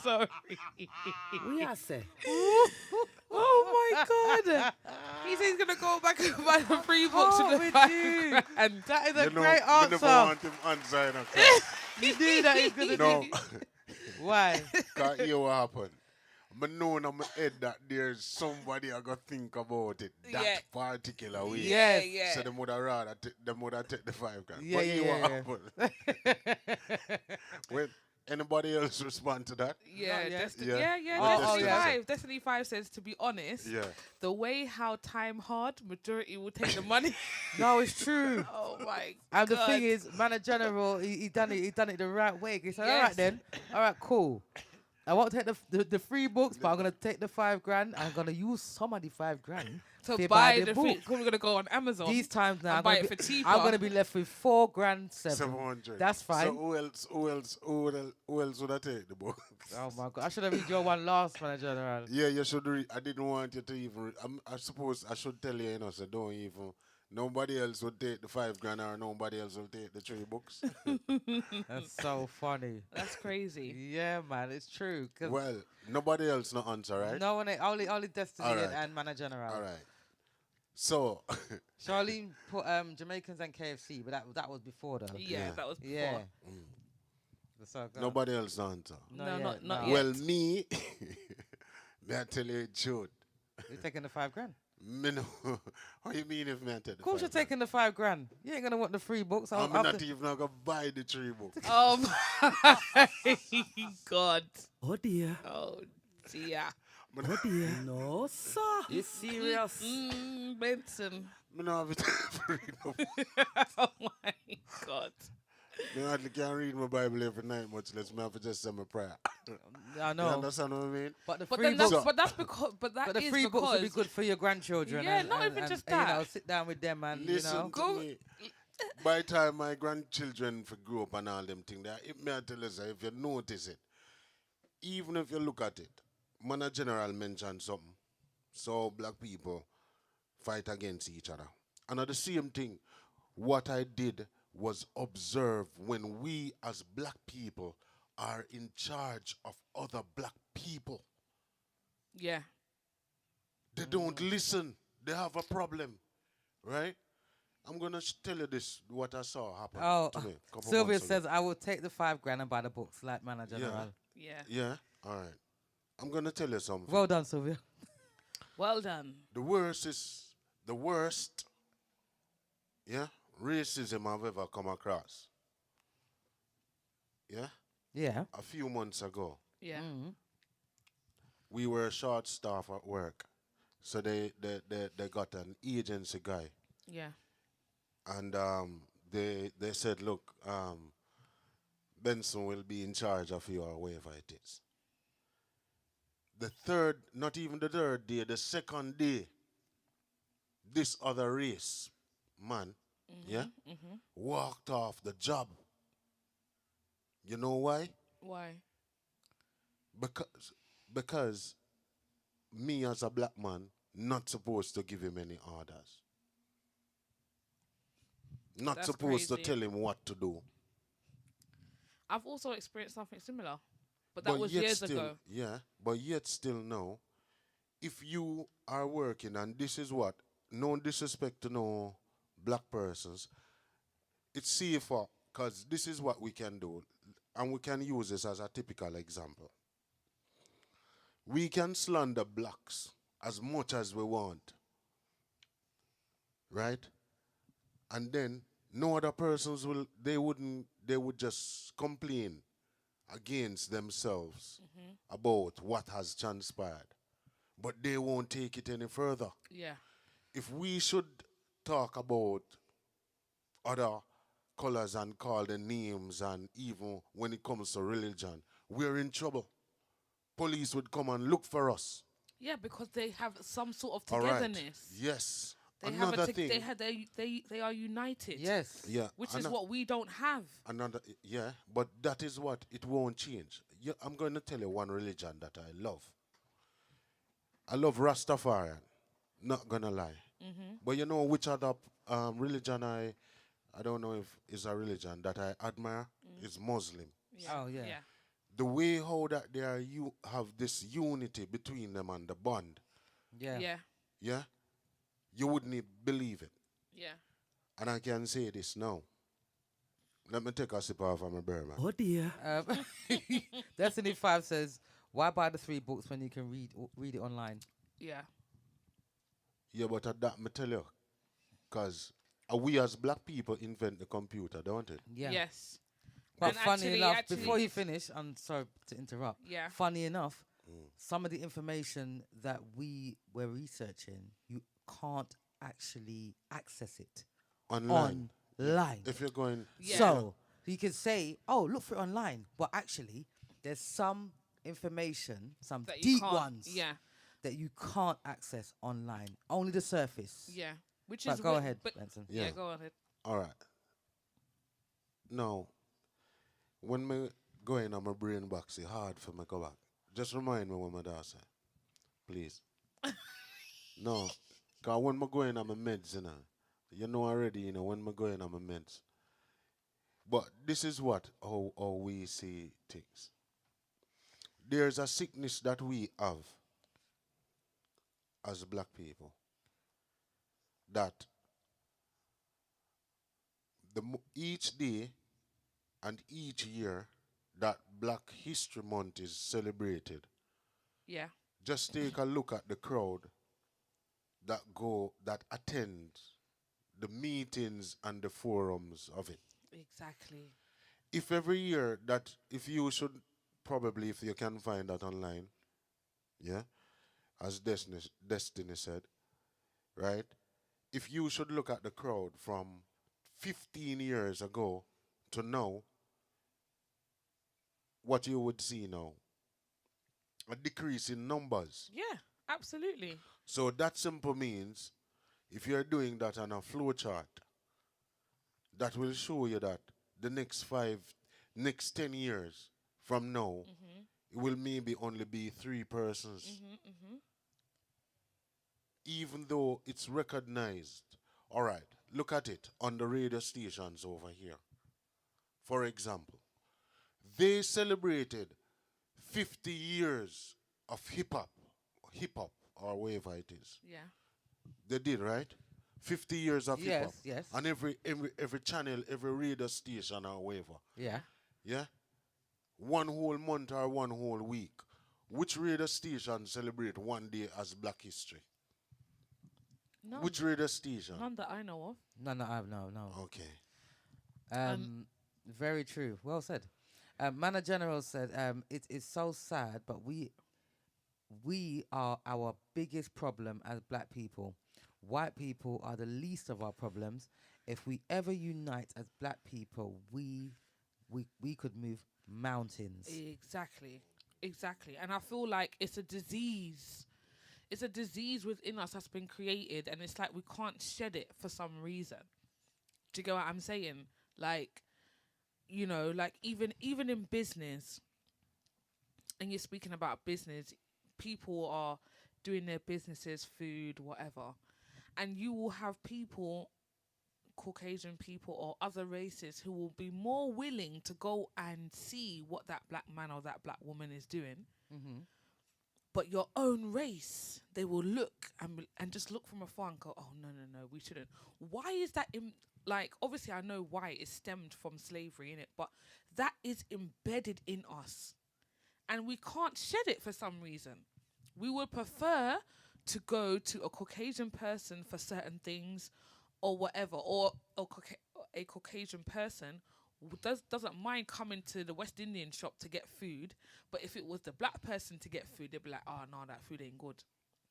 Sorry. We are say. Oh my god. He says he's gonna go back and buy the free books Oh, with we the £5 do. grand. That is a You know, great me never answer. want him answer in a class. You knew that he's gonna No, do. Why? because here what happened. I know in my head that there's somebody I got think about it that Yeah. particular way. Yes. Yeah. So them would have rather them would have take the £5,000. Yeah, but here yeah, what happened. When anybody else respond to that? Yeah, Not yet. Destiny. Yeah. Yeah, Oh, Destiny yeah. 5. Destiny 5 says, to be honest, Yeah. the way how time hard, majority will take the money. No, it's true. Oh my And the God. thing is, Manager General, he done it the right way. He said, all right Yes. then, all right, cool. I won't take the free books, but I'm gonna take the £5,000. I'm gonna use some of the £5,000 to buy the free, book. we're gonna go on Amazon. These times now, and I'm buy gonna it be- for cheaper. I'm gonna be left with 4,700. 700. That's fine. So who else would I take the book? Oh my god! I should have read your one last, Manager General. Yeah, you should read. I didn't want you to even read. I suppose I should tell you, so don't even. Nobody else would take the £5,000 or nobody else will take the 3 books. That's so funny. That's crazy. Yeah, man, it's true. 'Cause Well, nobody else no answer, right? no one, only Destiny All right. and Manager General. All right. So, Charlene put Jamaicans and KFC, but that was before though. Yeah, Yeah. that was before. Yeah. So, go on. nobody else no answer. No, yet, not no. yet. Well, me, may I tell you the truth? You're taking the £5,000. Me no. How you mean if me I take the Of course, you're 5,000? taking the £5,000. You ain't gonna want the free books. I'm after- not even gonna buy the 3 books. Oh my God. Oh dear. Oh dear. Oh dear. No, sir. You serious? Benson. Me no have it for read no. Oh my God. Me hardly can read my Bible every night, much less me have to just say my prayer. I You know. understand what I mean? But the But free then that's, books. but that's because, but that But the is free books would be because good for your grandchildren. Yeah, and, not and, even and, just You know, that. sit down with them and Listen you know. to Go- me. By the time my grandchildren for grow up and all them things, if me I tell you, sir, if you notice it, even if you look at it, Manager General mentioned something. So black people fight against each other. And at the same thing, what I did was observe when we as black people are in charge of other black people. yeah. They don't listen. They have a problem, right? I'm gonna tell you this: what I saw happen Oh, to me. a couple Sylvia months ago. says I will take the £5,000 and buy the books like Manager Yeah. General. Yeah. Yeah. All right. I'm gonna tell you something. Well done, Sylvia. Well done. The worst is the worst. Yeah, racism I've ever come across. Yeah, Yeah. a few months ago, Yeah. we were short staff at work, so they got an agency guy, Yeah. and they said, look, Benson will be in charge of you or whatever it is. The third, not even the third day, the second day, this other race man, yeah, walked off the job. You know why? Why? Because me as a black man not supposed to give him any orders. Not That's supposed to crazy. tell him what to do. I've also experienced something similar, but that was yet years still, ago. Yeah, but yet still now, if you are working, and this is what, no disrespect to no black persons, it's safer because this is what we can do, and we can use this as a typical example. We can slander blacks as much as we want, right? And then no other persons they would just complain against themselves about what has transpired. But they won't take it any further. Yeah. If we should talk about other colors and call the names, and even when it comes to religion, we're in trouble. Police would come and look for us. Yeah, because they have some sort of All right. togetherness. Yes. They have Another a thing. they are united. Yes. Yeah. Which is ano- what we don't have. Another, yeah, but that is what it won't change. Yeah, I'm going to tell you one religion that I love. I love Rastafarian. Not gonna lie. But you know which other religion I don't know if it's a religion that I admire is Muslim. Oh, yeah. Yeah. The way how that they are you have this unity between them and the bond. Yeah. Yeah. Yeah, you wouldn't believe it. Yeah. And I can say this now. Let me take a sip of my beer, man. Oh dear. Destiny 5 says, why buy the 3 books when you can read it online? Yeah. Yeah, but that me tell you, cause we as black people invent the computer, don't it? Yeah. Yes. But And funny enough, actually- before you finish, I'm sorry to interrupt. Yeah. Funny enough, some of the information that we were researching, you can't actually access it Online. online. If you're going, Yeah. So you can say, "Oh, look for it online," but actually, there's some information, some That you deep can't- ones, Yeah. that you can't access online. Only the surface. Yeah. Which But is go weird, ahead, But Benson. yeah. Yeah. Go ahead. all right. Now, when me go in on my brain box, it's hard for me go back. Just remind me what my dad said, please. No, cause when me go in on my meds, you know already, when me go in on my meds. But this is how we see things. There's a sickness that we have as black people that each day and each year that Black History Month is celebrated, Yeah. just take a look at the crowd that attend the meetings and the forums of it. Exactly. If every year that, if you should probably, if you can find that online, yeah, as Destiny said, right? If you should look at the crowd from 15 years ago to now, what you would see now, a decrease in numbers. Yeah. Absolutely. So that simple means if you're doing that on a flow chart, that will show you that the next 10 years from now, it will maybe only be 3 persons. Even though it's recognized. All right, look at it on the radio stations over here. For example, they celebrated 50 years of hip hop, or whatever it is. Yeah. They did, right? 50 years of hip hop. Yes. On every channel, every radio station or whatever. Yeah. Yeah? One whole month or one whole week. Which radio station celebrate one day as Black History? None. Which radio station? None that I know of. No. Okay. Very true. Well said. Manor General said, it is so sad, but we are our biggest problem as black people. White people are the least of our problems. If we ever unite as black people, we could move mountains. Exactly. Exactly. And I feel like it's a disease. It's a disease within us that's been created, and it's like we can't shed it for some reason. Do you get what I'm saying? Like, like even in business, and you're speaking about business, people are doing their businesses, food, whatever, and you will have people, Caucasian people or other races, who will be more willing to go and see what that black man or that black woman is doing. But your own race, they will look and just look from afar and go, oh, no, we shouldn't. Why is that? Obviously, I know why it stemmed from slavery, innit? But that is embedded in us. And we can't shed it for some reason. We would prefer to go to a Caucasian person for certain things or whatever, or a Caucasian person doesn't mind coming to the West Indian shop to get food, but if it was the black person to get food, they'd be like, oh no, that food ain't good.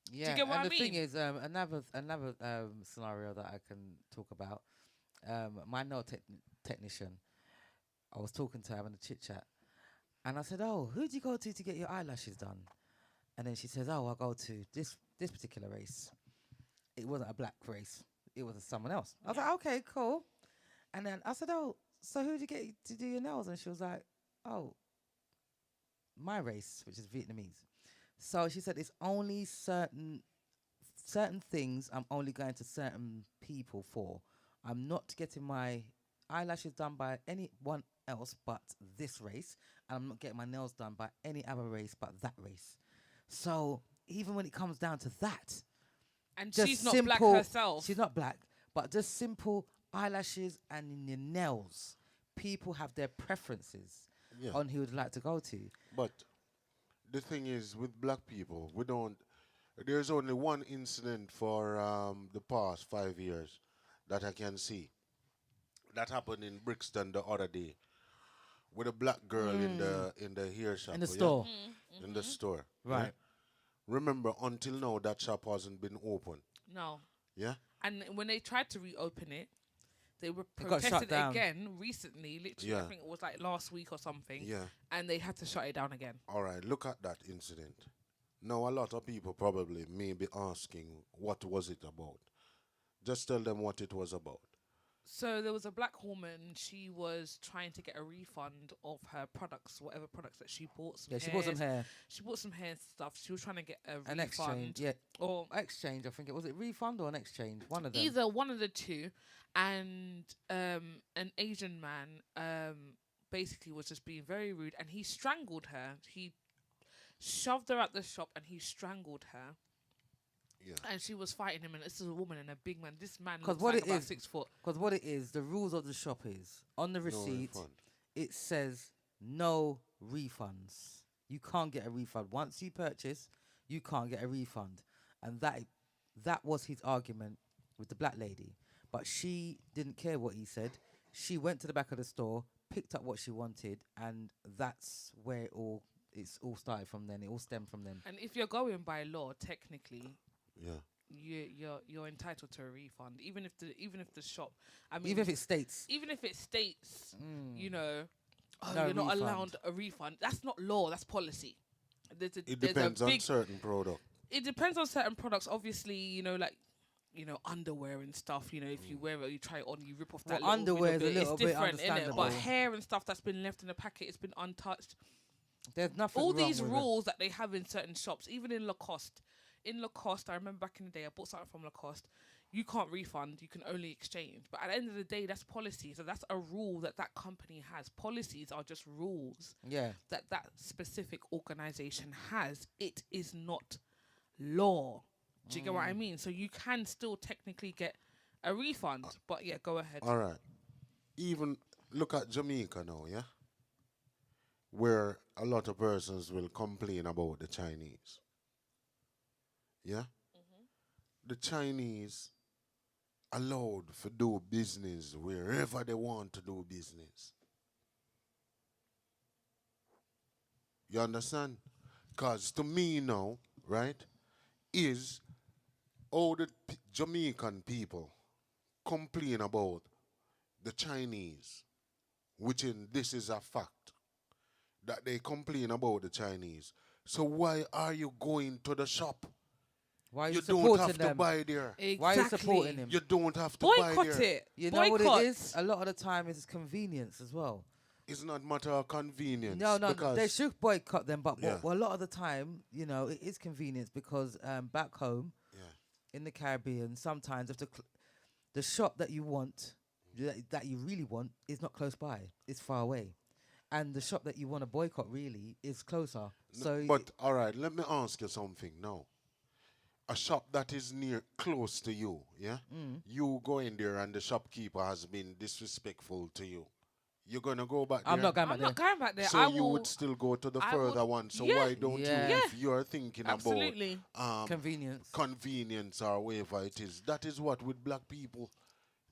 Yeah, get what and I the thing mean? is, another scenario that I can talk about. My nail technician, I was talking to her, having a chit chat, and I said, "Oh, who do you go to get your eyelashes done?" And then she says, "Oh, I go to this particular race. It wasn't a black race; it was someone else." I was like, "Okay, cool." And then I said, "Oh, so who did you get to do your nails?" And she was like, "Oh, my race, which is Vietnamese." So she said it's only certain things I'm only going to certain people for. I'm not getting my eyelashes done by anyone else but this race, and I'm not getting my nails done by any other race but that race. So even when it comes down to that, And just she's not black simple- herself. she's not black, but just simple eyelashes and in your nails, people have their preferences Yeah. on who would like to go to. But the thing is, with black people, we don't. There's only one incident for the past 5 years that I can see. That happened in Brixton the other day, with a black girl in the hair shop. In the yeah? store. In the store. Right. yeah? Remember, until now, that shop hasn't been open. No. Yeah. And when they tried to reopen it, they were It got shut protested down. again recently. Literally, I Yeah. think it was like last week or something. Yeah. And they had to shut it down again. All right. Look at that incident. Now, a lot of people probably may be asking, what was it about? Just tell them what it was about. So there was a black woman. She was trying to get a refund of her products, whatever products that she bought. Some Yeah, she bought some hair. She bought some hair stuff. She was trying to get a An refund. exchange. Yeah. Or Exchange, I think it was. It refund or an exchange? One of them. either one of the two. And an Asian man basically was just being very rude, and he strangled her. He shoved her out the shop and he strangled her. Yeah. And she was fighting him, and this is a woman and a big man. This man 'Cause looks what like it about is- 6 foot. Because what it is, the rules of the shop is on the No receipt, refund. it says no refunds. You can't get a refund. Once you purchase, you can't get a refund. And that was his argument with the black lady. But she didn't care what he said. She went to the back of the store, picked up what she wanted, and that's where it's all started from then. It all stemmed from then. And if you're going by law, technically, Yeah. you're entitled to a refund, even if the shop. I mean, Even if it states, even if it states, you know, oh, No you're not refund. allowed a refund. That's not law. That's policy. It there's depends a on big. certain product. It depends on certain products. Obviously, like. Underwear and stuff. If you wear it, you try it on, you rip off that. Well, underwear is a bit. little it's bit different, innit? But understandable. hair and stuff that's been left in the packet, it's been untouched. there's nothing All wrong these with it. rules that they have in certain shops, even in Lacoste. In Lacoste, I remember back in the day, I bought something from Lacoste. You can't refund, you can only exchange. But at the end of the day, that's policy. So that's a rule that company has. Policies are just rules Yeah. that specific organization has. It is not law. Do you get what I mean? So you can still technically get a refund. But yeah, go ahead. All right. Even look at Jamaica now, yeah? Where a lot of persons will complain about the Chinese. Yeah? The Chinese allowed to do business wherever they want to do business. You understand? Because to me now, right, is all the Jamaican people complain about the Chinese, which this is a fact, that they complain about the Chinese. So why are you going to the shop? Why are you You don't supporting have them? to buy there. Exactly. Why are you supporting him? You don't have to buy Boycott there. it. You know what Boycott. it is? A lot of the time it's convenience as well. It's not matter of convenience. No, because they should boycott them, but Yeah. a lot of the time, it is convenience because back home Yeah. in the Caribbean, sometimes if the shop that you want, that you really want, is not close by, it's far away, and the shop that you want to boycott really is closer. So, But all right, let me ask you something now. A shop that is close to you, yeah? You go in there and the shopkeeper has been disrespectful to you. You're gonna go back there. I'm not going I'm back not there. going back there. So I you will, would still go to the I further would- one. So yeah. why don't Yeah. you, if you're thinking absolutely. about Convenience. convenience or whatever it is, that is what with black people,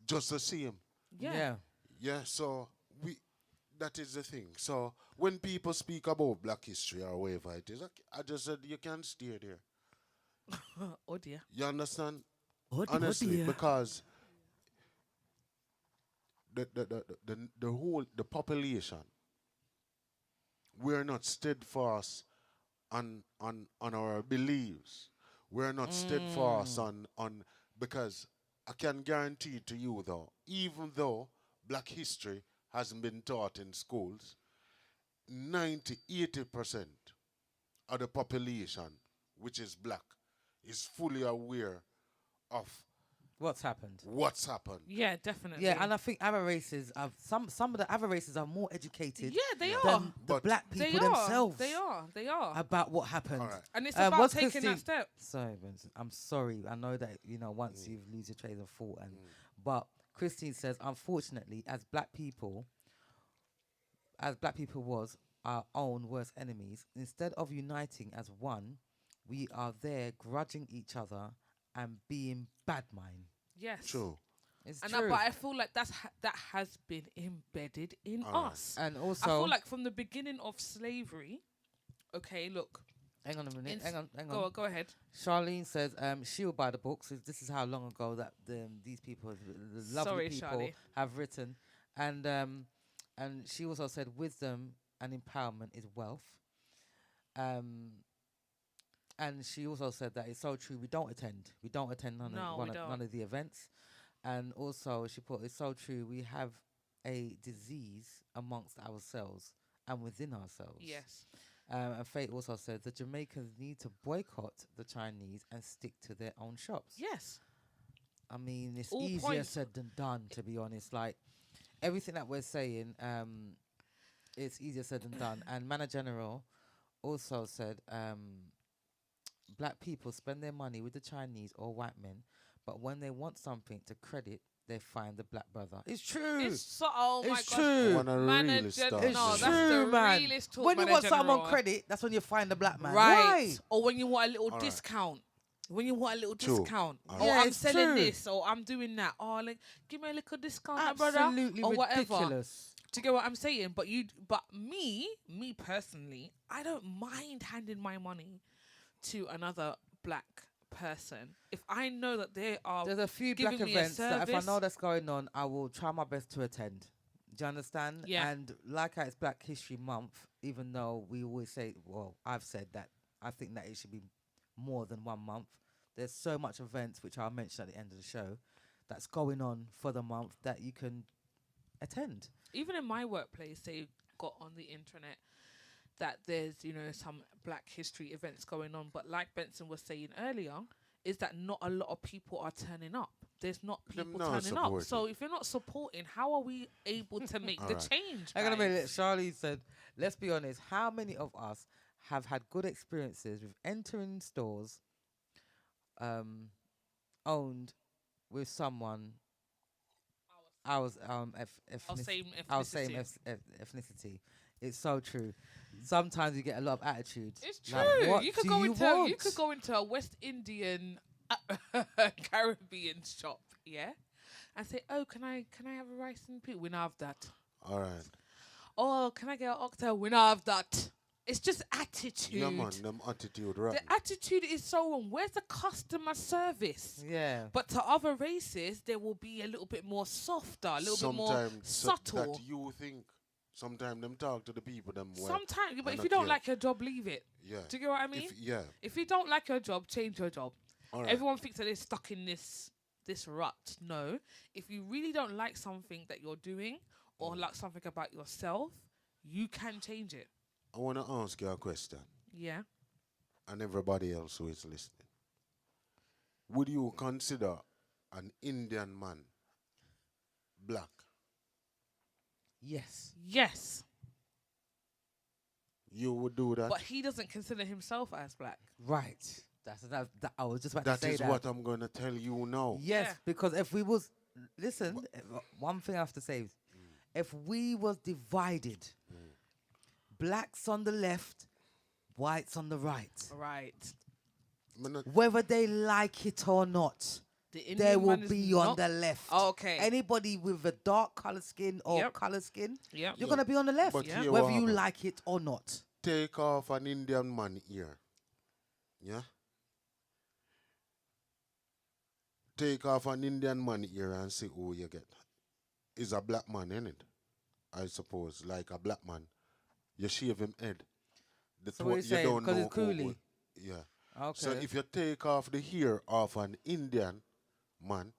just the same. Yeah. Yeah, so that is the thing. So when people speak about black history or whatever it is, I just said you can't stay there. Oh dear. You understand? Oh Honestly, dear. because the population, we're not steadfast on our beliefs. We're not steadfast on because I can guarantee to you though, even though black history hasn't been taught in schools, 80% of the population which is black, is fully aware of What's happened? what's happened. Yeah, definitely. Yeah, and I think other races are some of the other races are more educated yeah, they are. than the But- black They people are. themselves They are. They are. about what happened. All right. And it's what's about taking Christine- that step. Sorry, Vincent. I'm sorry. I know that once you lose your train of thought, but Christine says, unfortunately, as black people was our own worst enemies. Instead of uniting as one, we are there grudging each other and being bad mind. Yes. True. It's And true. but I feel like that has been embedded in Alright. us. And I also, feel like from the beginning of slavery. Okay, look. hang on a minute. Hang on. Go ahead. Charlene says she'll buy the books. This is how long ago that these people, the lovely Sorry, people, Charlie. have written, and she also said wisdom and empowerment is wealth. And she also said that it's so true. We don't attend No, we don't. none of the events, and also she put it's so true. We have a disease amongst ourselves and within ourselves. Yes. And Faye also said the Jamaicans need to boycott the Chinese and stick to their own shops. Yes. I mean, it's All easier points. said than done, to be honest. Like, everything that we're saying, it's easier said than done. And Mana General also said black people spend their money with the Chinese or white men, but when they want something to credit, they find the black brother. It's true. It's so. Oh my It's gosh. true. Wanna Manager- really start It's no, this. that's true, the man. realest talk, When you Mana want someone General. credit, that's when you find the black man. Right. Why? Or when you want a little Alright. discount. When you want a little True. discount. Alright. Oh, Yeah, I'm it's selling true. this. Or I'm doing that. Oh, like, give me a little discount, my brother. Absolutely Or whatever. ridiculous. Do you get what I'm saying? But me personally, I don't mind handing my money to another black person if I know that they are There's a few black giving me a events that if I service. know that's going on, I will try my best to attend. Do you understand? Yeah. And like how it's Black History Month, even though we always say, well, I've said that I think that it should be more than 1 month. There's so much events, which I'll mention at the end of the show, that's going on for the month that you can attend. Even in my workplace, they got on the internet that there's, some Black History events going on. But like Benson was saying earlier, is that not a lot of people are turning up. There's not Them people not turning up. supporting. So if you're not supporting, how are we able to make the Alright. change? Hang on a guys? minute. Charlie said, let's be honest, how many of us have had good experiences with entering stores owned with someone our same ethnicity? It's so true. Sometimes you get a lot of attitude. It's Like, true. what You could do go you into want? a West Indian Caribbean shop, yeah, and say, "Oh, can I have a rice and peas? We not have that. All right. Oh, can I get an oxtail? We not have that." It's just attitude. Yeah, man, them attitude, right? The attitude is so wrong. Where's the customer service? Yeah. But to other races, they will be a little bit more softer, a little bit more Sometimes subtle. that you think. Sometimes them talk to the people them well. Sometimes, but I if not you don't care. like your job, leave it. Yeah. Do you get what I mean? Yeah. If you don't like your job, change your job. All right. Everyone thinks that they're stuck in this rut. No. If you really don't like something that you're doing or like something about yourself, you can change it. I want to ask you a question, Yeah. and everybody else who is listening. Would you consider an Indian man black? Yes. Yes. You would do that? But he doesn't consider himself as black. Right. That I was just about That to say is that. what I'm going to tell you now. Yes, Yeah. because if we was listen, one thing I have to say is, if we was divided, blacks on the left, whites on the right, Right. I'm not- whether they like it or not, The they Indian will man is be on not- the left. Okay. Anybody with a dark color skin or Yep. color skin, Yep. you're gonna be on the left, But Yeah. here whether what you happen. like it or not. Take off an Indian man here. Yeah? Take off an Indian man here and see who you get. Is a black man, in it? I suppose, like a black man. You shave him head. So what you saying, don't 'cause know it's who coolie? would- Yeah. Okay. So if you take off the hair of an Indian man,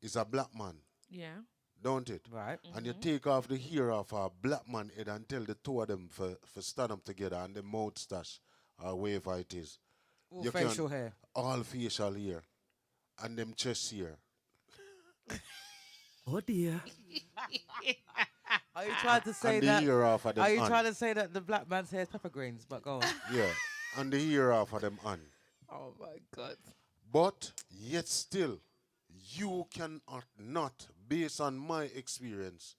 is a black man, Yeah. don't it? right. And you take off the hair of a black man head and tell the two of them for stand up together and the moustache or whatever it is. All You facial can- hair. All facial hair. And them chest hair. Oh dear. Are you trying to say And the that? hair off of them Are you on. trying to say that the black man's hair is pepper greens? But go on. Yeah. And the hair off of them on. Oh my God. But yet still, you cannot not, based on my experience,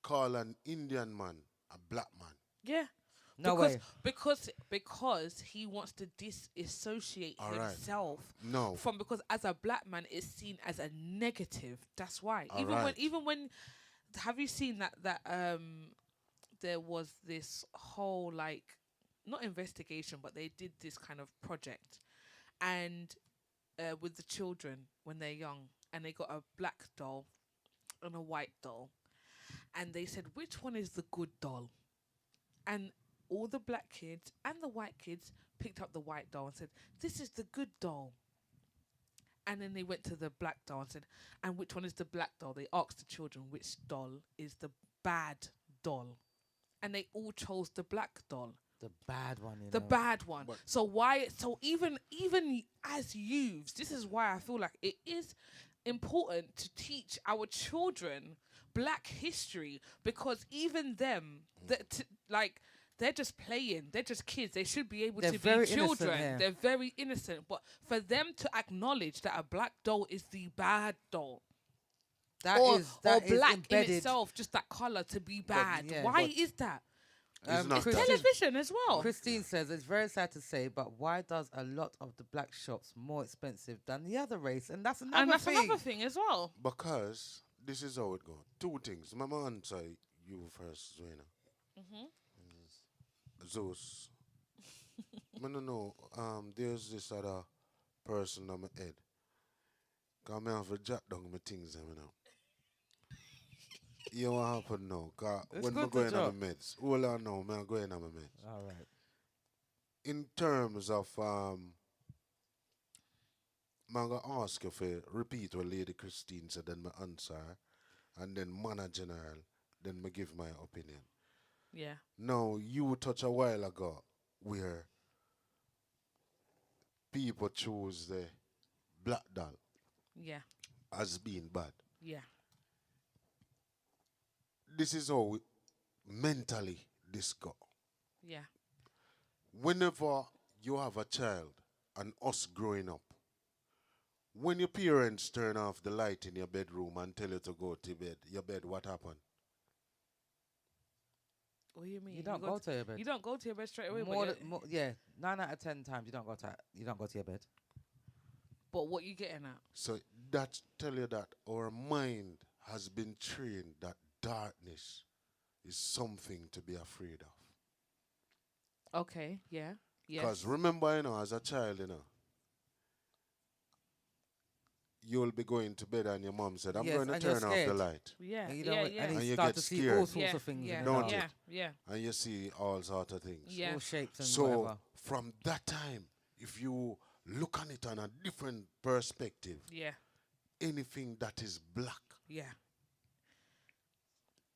call an Indian man a black man. Yeah. No because, way. Because he wants to disassociate All right. himself No. from, because as a black man it's seen as a negative. That's why. All even right. when have you seen that there was this whole, like, not investigation, but they did this kind of project, and with the children when they're young, and they got a black doll and a white doll, and they said, which one is the good doll? And all the black kids and the white kids picked up the white doll and said, this is the good doll. And then they went to the black doll and said, and which one is the black doll? They asked the children which doll is the bad doll. And they all chose the black doll. The bad one. You The know. bad one. But- So why? So even as youths, this is why I feel like it is important to teach our children black history, because even them, like, they're just playing. They're just kids. They should be able They're to very be innocent, children. yeah. They're very innocent. But for them to acknowledge that a black doll is the bad doll, That or is black embedded. in itself, just that color to be bad. yeah, Why but- is that? It's not Christine- that. Television as well. Christine says it's very sad to say, but why does a lot of the black shops more expensive than the other race? And that's another And that's thing. another thing as well. Because this is how it goes. Two things. My man answer you first, Zuena. Zeus. I don't know. There's this other person on my head. Cause me have to jot down my things, you know. You want to happen now? Cause It's when I good go to in jot. on my meds, hold on now, I go in on my meds. All right. In terms of I'm gonna ask you for repeat what Lady Christine said, then my answer, and then manner general, then me give my opinion. Yeah. Now you touched a while ago where people choose the black doll Yeah. as being bad. Yeah. This is how mentally this go. Yeah. Whenever you have a child and us growing up, when your parents turn off the light in your bedroom and tell you to go to bed, your bed, what happened? What do you mean? You don't go to your bed. You don't go to your bed straight away. More, but, than, more, yeah, 9 out of 10 times you don't go to your bed. but what you getting at? So that tell you that our mind has been trained that darkness is something to be afraid of. Okay. Yeah. Yeah. Because remember, as a child, you'll be going to bed and your mom said, I'm Yes, going to and you're turn off the scared. light. Yeah. And you Yeah. don't, Yeah. and And you you start get to see all scared. sorts Yeah, of things. yeah, in the Don't house. you? yeah, yeah, And you see all sorts of things. yeah. All shapes and So whatever. from that time, if you look on it on a different perspective, Yeah. anything that is black, Yeah.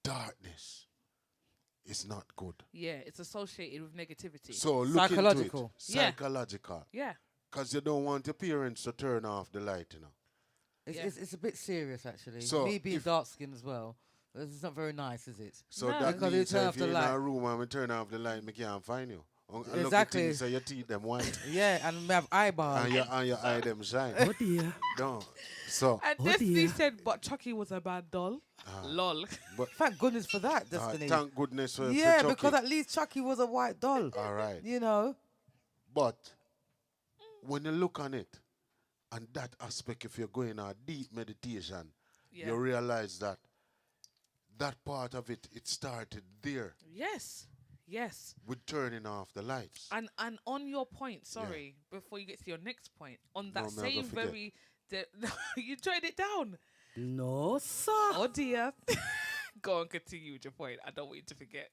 darkness, is not good. Yeah. It's associated with negativity. So look Psychological. into it. Yeah. Psychological. Yeah. Because you don't want your parents to turn off the light, It's, Yeah. it's a bit serious, actually. So Me being if- dark skinned as well. It's not very nice, is it? So No. that Because you means turn that off if you're the in light. a room and we turn off the light, we can't find you. Exactly. So your teeth them white Yeah, and we have eyeballs. and your eye them shine. Oh dear. No. So, And Oh Destiny dear. said, but Chucky was a bad doll. Lol. but Thank goodness for that, Destiny. thank goodness for yeah, Chucky. because at least Chucky was a white doll. All right. You know? But when you look on it, and that aspect, if you're going a deep meditation, Yeah. you realize that that part of it, it started there Yes. Yes. with turning off the lights. And on your point, sorry, before you get to your next point, on that No, man, same don't forget. very, you tried it down. No, sir. Oh dear. Go on, continue with your point. I don't want you to forget.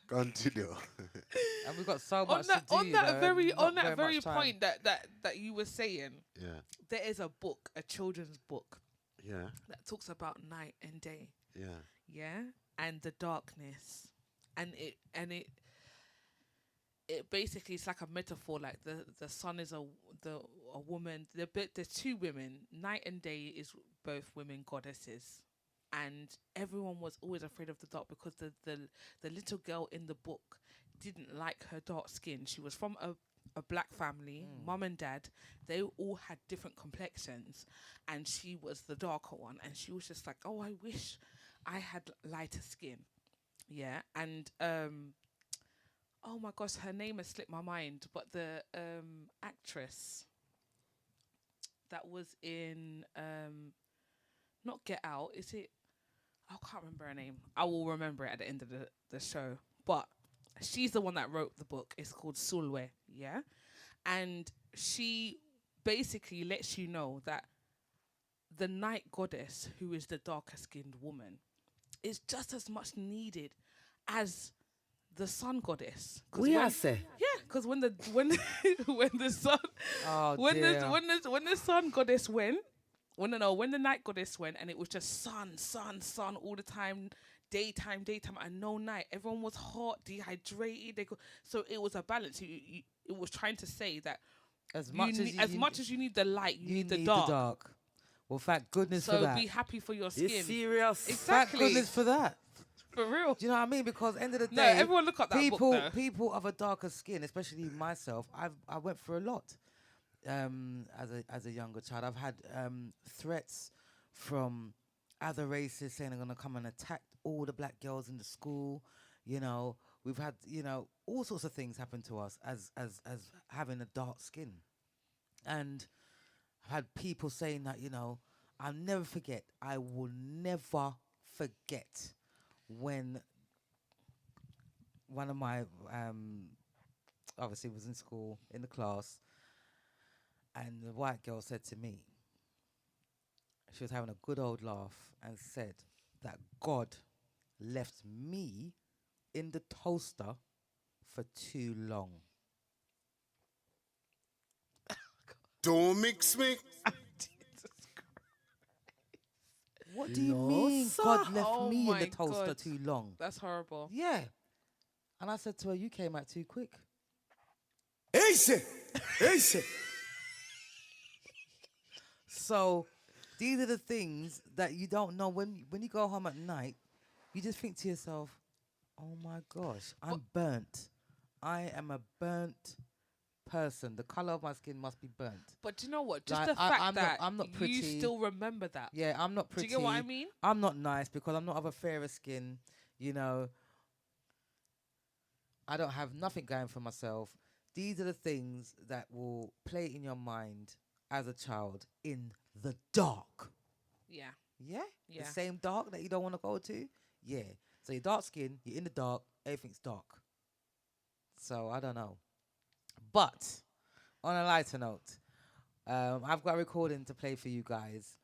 Continue. And we've got so On much that, to do. on that very, on that very much time. point that you were saying, Yeah. there is a book, a children's book Yeah. that talks about night and day. Yeah. Yeah, and the darkness and it basically it's like a metaphor. Like the sun is a woman. There's two women. Night and day is both women goddesses, and everyone was always afraid of the dark because the little girl in the book didn't like her dark skin. She was from a black family, mum and dad. They all had different complexions, and she was the darker one. And she was just like, "Oh, I wish I had lighter skin." Yeah, and oh my gosh, her name has slipped my mind, but the actress that was in not Get Out, is it? I can't remember her name. I will remember it at the end of the show. But she's the one that wrote the book. It's called Sulwe, yeah? And she basically lets you know that the night goddess, who is the darker skinned woman, is just as much needed as the sun goddess. We are say. Yeah, because when the sun when the sun goddess went, when the night goddess went, and it was just sun all the time, daytime, and no night. Everyone was hot, dehydrated. So it was a balance. It was trying to say that as much as you need the light, you need the dark. Well, thank goodness for that. So be happy for your skin. It's serious. Exactly. Thank goodness for that. For real. Do you know what I mean? Because end of the day, no, everyone look up that book, though. People of a darker skin, especially myself, I went through a lot as a younger child. I've had threats from other races saying they're going to come and attack all the black girls in the school. You know, we've had, all sorts of things happen to us as having a dark skin. And I've had people saying that, I'll never forget, I will never forget when one of my, obviously was in school, in the class, and the white girl said to me, she was having a good old laugh and said that God left me in the toaster for too long. Don't mix me. What do you mean God left me in the toaster God. too long? That's horrible. Yeah. And I said to her, you came out too quick. Easy. So these are the things that you don't know. When you go home at night, you just think to yourself, oh my gosh, I'm burnt. I am a burnt person. The color of my skin must be burnt. But do you know what? Just Like, the fact that I'm not pretty. you still remember that. Yeah, I'm not pretty. Do you get what I mean? I'm not nice because I'm not of a fairer skin. I don't have nothing going for myself. These are the things that will play in your mind as a child in the dark. Yeah. Yeah? Yeah. The same dark that you don't want to go to? Yeah. So you're dark skin, you're in the dark, everything's dark. So I don't know. But on a lighter note, I've got a recording to play for you guys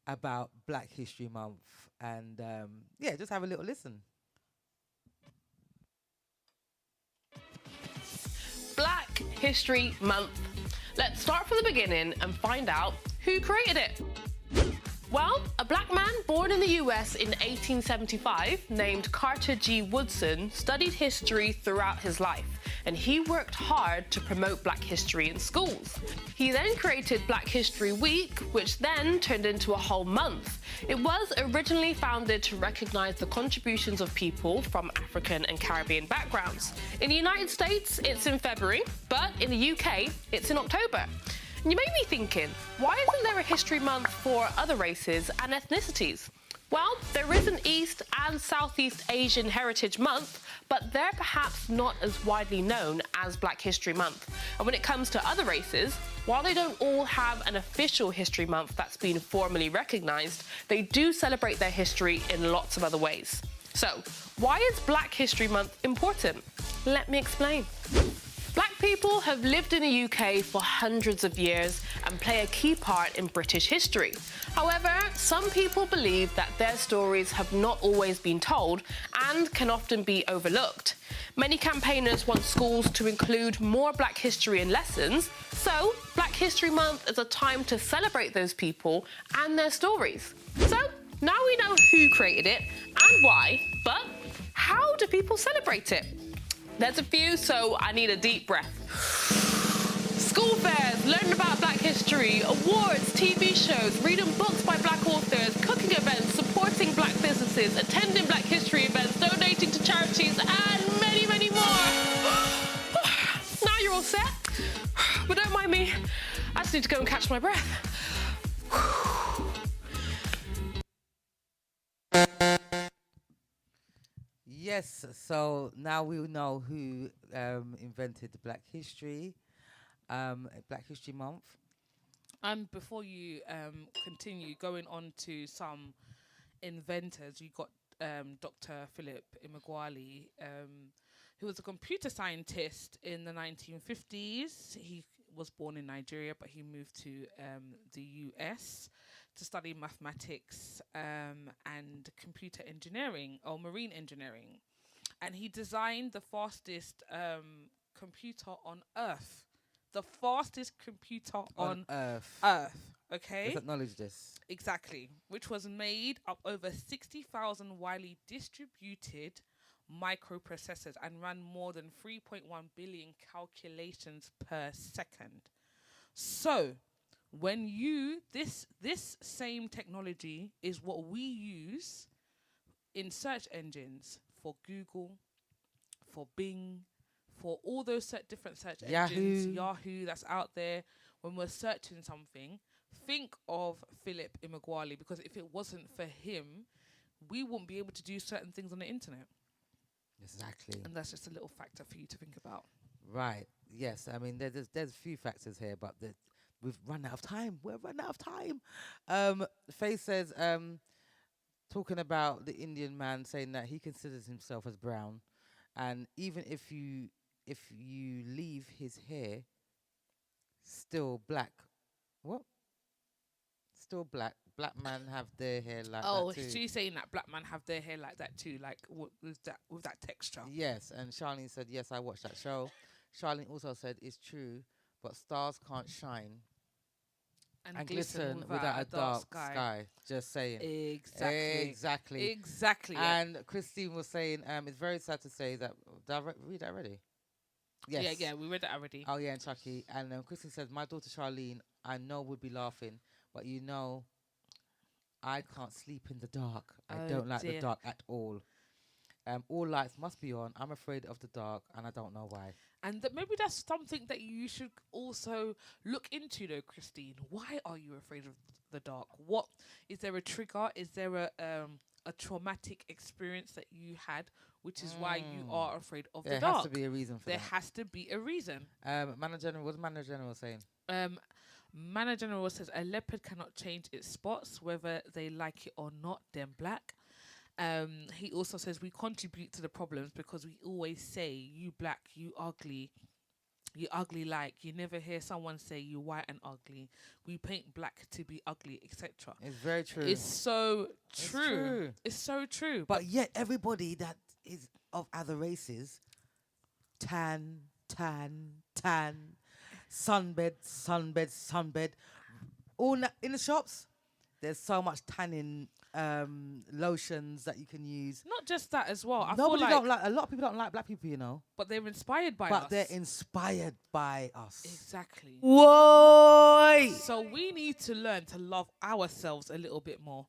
about Black History Month. And just have a little listen. Black History Month. Let's start from the beginning and find out who created it. Well, a black man born in the US in 1875 named Carter G. Woodson studied history throughout his life, and he worked hard to promote Black history in schools. He then created Black History Week, which then turned into a whole month. It was originally founded to recognize the contributions of people from African and Caribbean backgrounds. In the United States, it's in February, but in the UK, it's in October. And you may be thinking, why isn't there a History Month for other races and ethnicities? Well, there is an East and Southeast Asian Heritage Month, but they're perhaps not as widely known as Black History Month. And when it comes to other races, while they don't all have an official History Month that's been formally recognised, they do celebrate their history in lots of other ways. So, why is Black History Month important? Let me explain. Black people have lived in the UK for hundreds of years and play a key part in British history. However, some people believe that their stories have not always been told and can often be overlooked. Many campaigners want schools to include more Black history in lessons, so Black History Month is a time to celebrate those people and their stories. So, now we know who created it and why, but how do people celebrate it? There's a few, so I need a deep breath. School fairs, learning about Black history, awards, TV shows, reading books by Black authors, cooking events, supporting Black businesses, attending Black history events, donating to charities, and many, many more. Now you're all set. But don't mind me. I just need to go and catch my breath. Yes, so now we know who invented Black History, Black History Month. And before you continue going on to some inventors, you got Dr. Philip Emeagwali, who was a computer scientist in the 1950s. He was born in Nigeria, but he moved to the US to study mathematics and computer engineering or marine engineering. And he designed the fastest computer on Earth. The fastest computer on Earth. Okay? Let's acknowledge this. Exactly. Which was made of over 60,000 widely distributed microprocessors and ran more than 3.1 billion calculations per second. So, when this same technology is what we use in search engines for Google, for Bing, for all those different search engines, Yahoo that's out there. When we're searching something, think of Philip Emeagwali, because if it wasn't for him, we wouldn't be able to do certain things on the internet. Exactly. And that's just a little factor for you to think about. Right. Yes. I mean, there's a few factors here, but we've run out of time. We're running out of time. Faye says, talking about the Indian man saying that he considers himself as brown, and even if you leave his hair still black, what? Still black. Black men have their hair like that too. Oh, she's saying that black men have their hair like that too, like with that texture. Yes, and Charlene said, yes, I watched that show. Charlene also said, it's true, but stars can't shine and glisten without a dark sky. Just saying. Exactly. And Christine was saying, it's very sad to say that. Did I read that already? Yes. Yeah, we read that already. Oh, yeah, and Chucky. And Christine says, my daughter Charlene, I know would be laughing, but I can't sleep in the dark. I don't like the dark at all. All lights must be on. I'm afraid of the dark, and I don't know why. And maybe that's something that you should also look into, though, Christine. Why are you afraid of the dark? What is there a trigger? Is there a traumatic experience that you had, which is why you are afraid of the dark? There has to be a reason for that. There has to be a reason. Manager General, what's Manager General saying? Manager General says a leopard cannot change its spots, whether they like it or not. They're black. He also says we contribute to the problems because we always say, you black, you ugly like. You never hear someone say you white and ugly. We paint black to be ugly, etc. It's very true. It's so true. It's so true. But yet everybody that is of other races, tan, sunbed. All in the shops, there's so much tanning lotions that you can use. Not just that as well. A lot of people don't like black people, you know. But they're inspired by us. But they're inspired by us. Exactly. Whoa! So we need to learn to love ourselves a little bit more.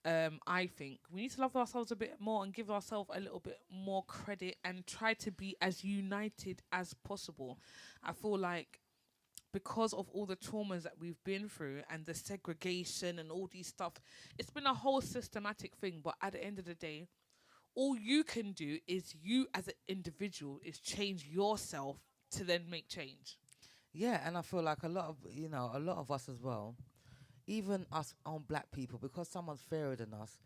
I think we need to love ourselves a bit more and give ourselves a little bit more credit and try to be as united as possible. I feel like because of all the traumas that we've been through and the segregation and all these stuff, it's been a whole systematic thing. But at the end of the day, all you can do is you as an individual is change yourself to then make change. Yeah, and I feel like a lot of us as well, even us own black people, because someone's fairer than us,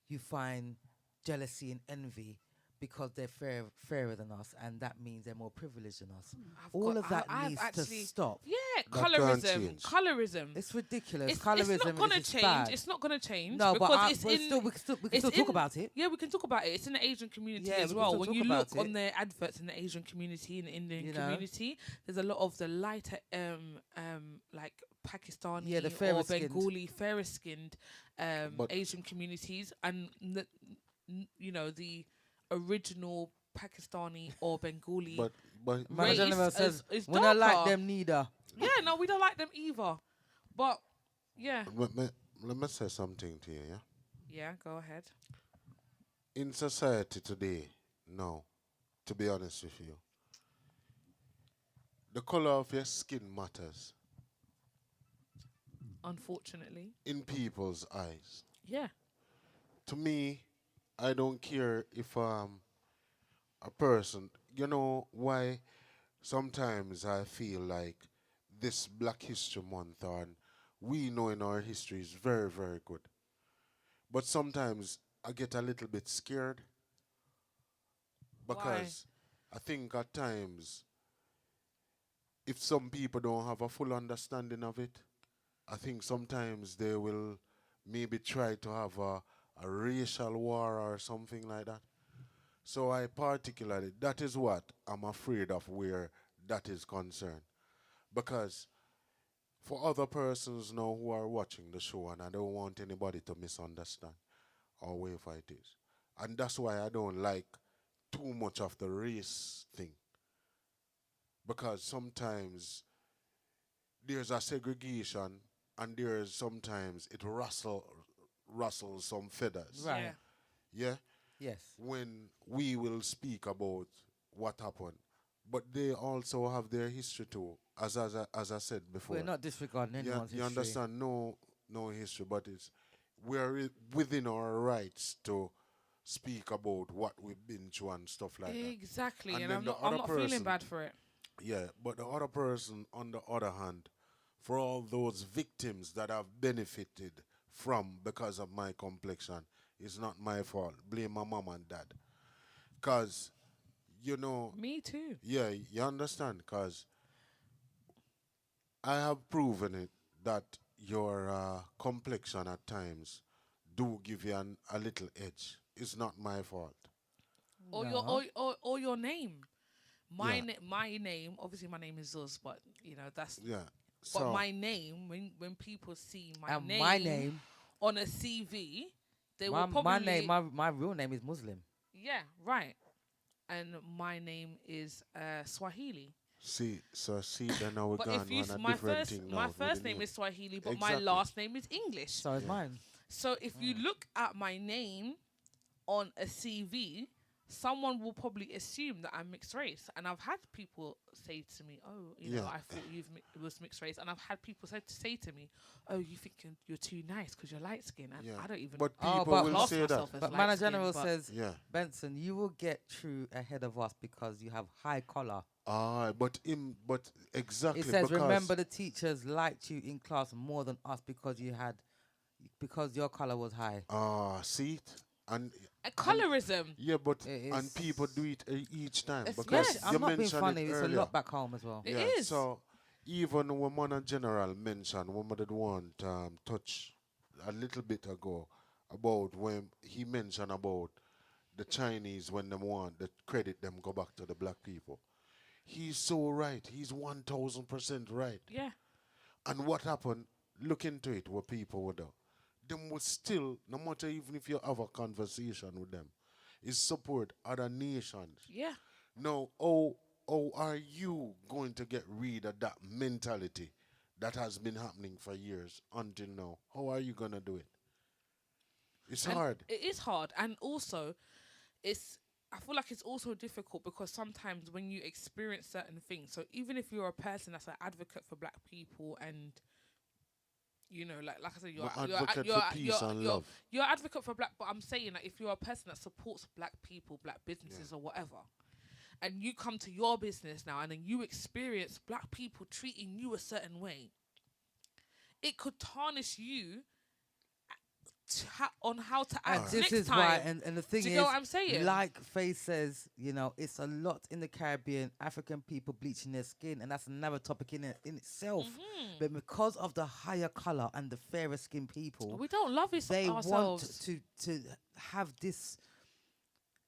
you find jealousy and envy because they're fairer than us, and that means they're more privileged than us. All of that needs to stop. Yeah, That can't change. colorism. It's ridiculous. It's Colorism not gonna is change. bad. It's not gonna change. No, because but we can still talk about it. Yeah, we can talk about it. It's in the Asian community Yeah, as we can well. still When talk you about look on it. their adverts in the Asian community and the Indian You know? community, there's a lot of the lighter like Pakistani Yeah, the or fairer-skinned. Bengali fairer skinned But- Asian communities, and the original Pakistani or Bengali but Man race General says, is we not like darker. them neither. Yeah, no, we don't like them either. But yeah, let me say something to you, yeah? yeah, go ahead. In society today, no, to be honest with you, the color of your skin matters Unfortunately, in people's eyes. yeah. To me, I don't care if a person, you know why sometimes I feel like this Black History Month and we know in our history is very, very good. But sometimes I get a little bit scared because I think at times if some people don't have a full understanding of it, I think sometimes they will maybe try to have a racial war or something like that. So I particularly, that is what I'm afraid of where that is concerned. Because for other persons now who are watching the show, and I don't want anybody to misunderstand or whatever it is. And that's why I don't like too much of the race thing. Because sometimes there's a segregation and there's sometimes it rustles some feathers. Right. Yeah. Yeah? Yes. When we will speak about what happened. But they also have their history too, as I said before. We're not disregarding Yeah, anyone's you history. understand? No history, but we're within our rights to speak about what we've been through and stuff like that. Exactly, And and then I'm the not. I'm other not feeling person- bad for it. Yeah, but the other person, on the other hand, for all those victims that have benefited from because of my complexion, it's not my fault. Blame my mom and dad. Because, you know, Me too. yeah, you understand? Because I have proven it that your complexion at times do give you a little edge. It's not my fault. Or No. or your name. My Yeah. my name. Obviously, my name is Zuz, but you know that's. Yeah. But So, my name, when people see my And name, my name, on a CV, they my, will probably my name, my real name is Muslim. yeah, right. And my name is Swahili. see then now we're But gone if you on a my different first thing now. my with first the name is Swahili, but Exactly. my last name is English. So is mine. So if you look at my name on a CV, someone will probably assume that I'm mixed race. And I've had people say to me, "Oh, you know, Yeah. I thought it was mixed race." And I've had people say to me, "Oh, you think you're too nice because you're light skinned." And Yeah. I don't even But Oh, people but will class say that. myself as But light Mana skinned, General but says, Yeah. Benson, you will get through ahead of us because you have high collar. But exactly It says, because remember the teachers liked you in class more than us because your color was high. see it? And colorism. yeah, but It and is- people do it each time It's- because yes. you I'm not being mentioned funny. it It's earlier. a lot back home as well. It Yeah, is. so even when Mona General mentioned, when we did want touch a little bit ago about when he mentioned about the Chinese when they want the credit them go back to the black people. He's so right. He's 1000% right. Yeah. And what happened? Look into it. What people would do. Them would still, no matter even if you have a conversation with them, is support other nations. Yeah. Now, how are you going to get rid of that mentality that has been happening for years until now? How are you going to do it? It's And hard. It is hard, and also, I feel like it's also difficult because sometimes when you experience certain things, so even if you're a person that's an advocate for black people, and you know, like I said, Advocate for peace and love. you're an advocate for black. But I'm saying that if you're a person that supports black people, black businesses, or whatever, and you come to your business now, and then you experience black people treating you a certain way, it could tarnish you on how to And act this next is time. why, and the thing Do is, you know what I'm saying? like Faye says, it's a lot in the Caribbean, African people bleaching their skin, and that's another topic in itself. Mm-hmm. But because of the higher color and the fairer skinned people, We don't love it they ourselves. want to have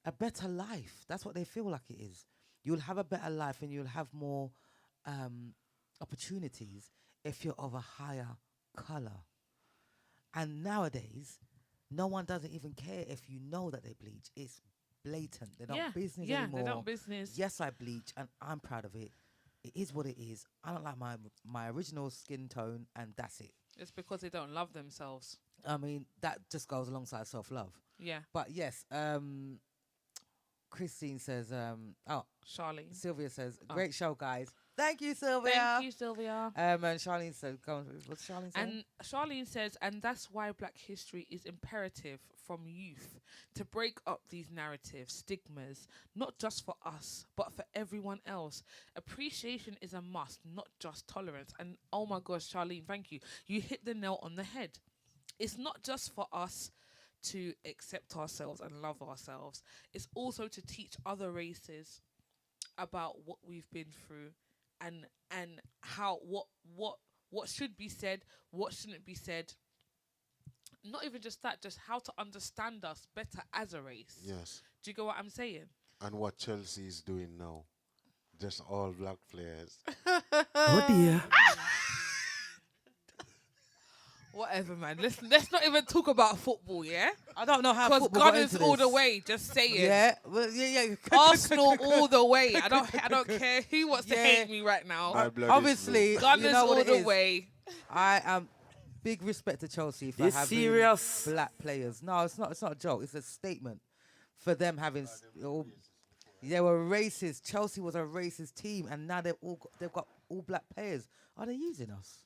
a better life. That's what they feel like it is. You'll have a better life and you'll have more opportunities if you're of a higher color. And nowadays, no one doesn't even care if you know that they bleach. It's blatant. They're not Yeah, business yeah, anymore. they're not business. Yes, I bleach, and I'm proud of it. It is what it is. I don't like my original skin tone, and that's it. It's because they don't love themselves. I mean, that just goes alongside self-love. Yeah, But yes, Christine says, Charlene. Sylvia says, Oh. great show, guys. Thank you, Sylvia. Thank you, Sylvia. And Charlene said, go on, what's Charlene saying? And Charlene says, and that's why Black history is imperative from youth to break up these narratives, stigmas, not just for us, but for everyone else. Appreciation is a must, not just tolerance. And oh my gosh, Charlene, thank you. You hit the nail on the head. It's not just for us to accept ourselves and love ourselves. It's also to teach other races about what we've been through and how what should be said, what shouldn't be said. Not even just that, just how to understand us better as a race. Yes. Do you get what I'm saying? And what Chelsea is doing now. Just all black players. Oh dear. Whatever, man. Let's not even talk about football, yeah? I don't know how Because football got Gunners into all the this. way, just saying. Yeah, well, yeah. Arsenal all the way. I don't care who wants to Yeah. hate me right now. My blood is Obviously, Gunners you know what all it the is. way. I am big respect to Chelsea for This having serious? black players. No, it's not. It's not a joke. It's a statement for them having. They were racist. Chelsea was a racist team, and now they've got all black players. Are they using us?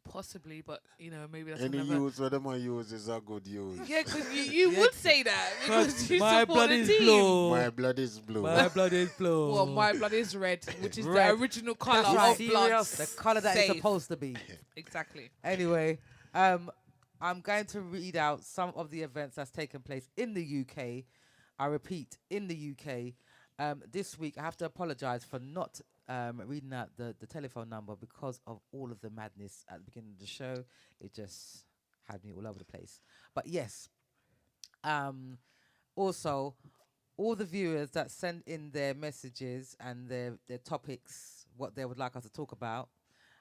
Possibly, but maybe that's Any another. use, whatever I use is a good use. Yeah, because you would say that because you My support blood the is team. blue. My blood is blue. My blood is blue. Well, my blood is red, which is Red. the original color That's right. of blood. The color that it's Safe. supposed to be. Exactly. Anyway, I'm going to read out some of the events that's taken place in the UK. I repeat, in the UK. This week, I have to apologise for not reading out the telephone number because of all of the madness at the beginning of the show. It just had me all over the place. But yes, also, all the viewers that send in their messages and their topics, what they would like us to talk about,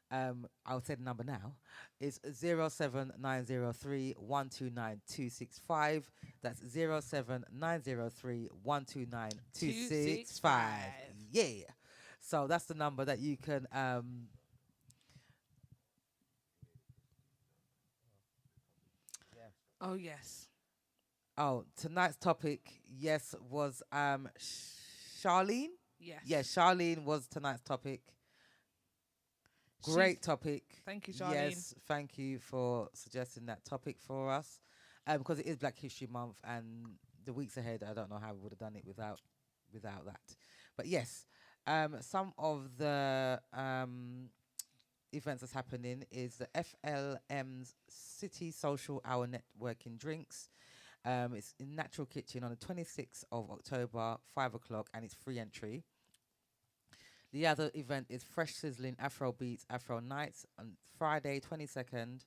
I'll say the number now. It's 07903 129 265. That's 07903 129 265. Yeah. So that's the number that you can Oh yes. Oh, tonight's topic, yes, was Charlene. Yes. Yeah, Charlene was tonight's topic. Great topic. Thank you, Charlene. Yes, thank you for suggesting that topic for us. Because it is Black History Month, and the weeks ahead, I don't know how we would have done it without that. But yes, some of the events that's happening is the FLM's City Social Hour Networking Drinks. It's in Natural Kitchen on the 26th of October, 5 o'clock, and it's free entry. The other event is Fresh Sizzling Afro Beats, Afro Nights on Friday, 22nd.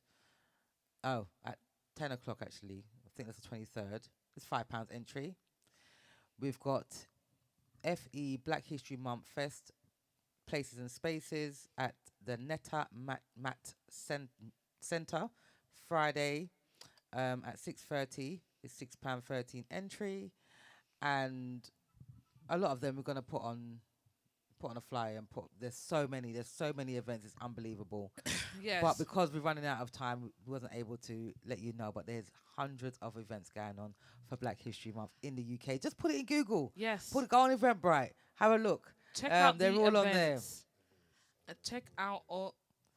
Oh, at 10 o'clock, actually. I think that's the 23rd. It's £5 entry. We've got FE Black History Month Fest, Places and Spaces at the Netta Mat Centre, Friday at 6:30. It's £6.13 entry. And a lot of them we're going to put on a flyer and there's so many events, it's unbelievable. Yes. But because we're running out of time, we wasn't able to let you know, but there's hundreds of events going on for Black History Month in the UK. Just put it in Google. Yes. Go on Eventbrite, have a look. Check out they're the all events. on there. Check out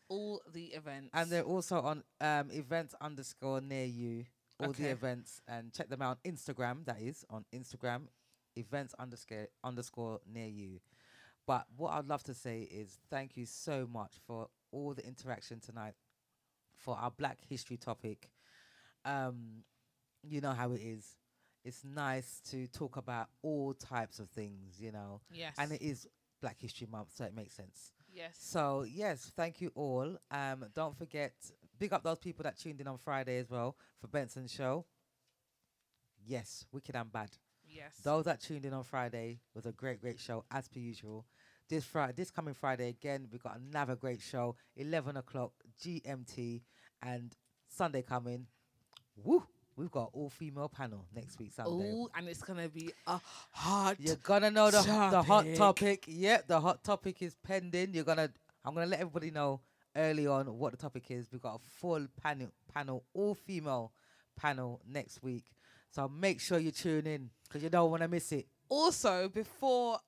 all the events. And they're also on events _ near you, all the Okay. events, and check them out on Instagram, that is, on Instagram, events _ near you. But what I'd love to say is thank you so much for all the interaction tonight for our Black History topic. You know how it is. It's nice to talk about all types of things, Yes. and it is Black History Month, so it makes sense. Yes. So, yes, thank you all. Don't forget, big up those people that tuned in on Friday as well for Benson's show. Yes, Wicked and Bad. Yes. Those that tuned in on Friday was a great show, as per usual. This coming Friday, again, we've got another great show, 11 o'clock GMT, and Sunday coming. Woo! we've got all-female panel next week Sunday. Ooh, and it's gonna be a hot. You're gonna know the hot topic. topic. Yep, the hot topic is pending. I'm gonna let everybody know early on what the topic is. We've got a full panel, all-female panel next week. So make sure you tune in because you don't want to miss it. Also, before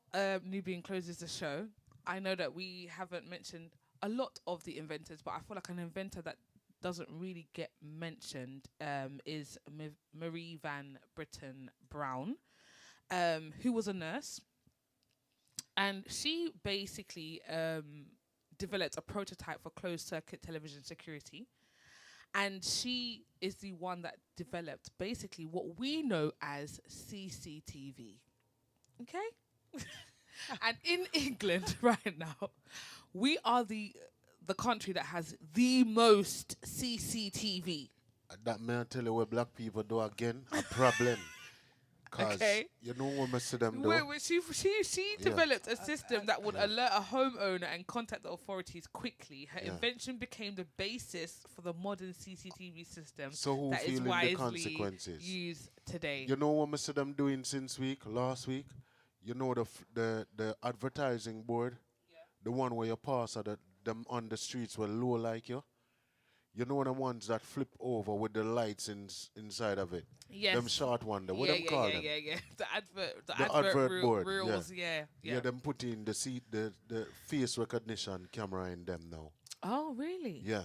Nubian closes the show, I know that we haven't mentioned a lot of the inventors, but I feel like an inventor that doesn't really get mentioned is Marie Van Britten Brown, who was a nurse. And she basically developed a prototype for closed-circuit television security. And she is the one that developed basically what we know as CCTV. Okay? And in England right now, we are the country that has the most CCTV. That may I tell you what black people do again, a problem. Because Okay. you know what I see them do? She developed a system that would alert a homeowner and contact the authorities quickly. Her invention became the basis for the modern CCTV system So who that is feeling the widely consequences? used today. You know what I see them doing since last week? You know the advertising board? The one where you pass at them on the streets were low like you? You know the ones that flip over with the lights inside of it? Yes. Them short one, what them call them? Yeah. The The advert advert board, reels, yeah. Yeah, them put in the face recognition camera in them now. Oh, really? Yeah.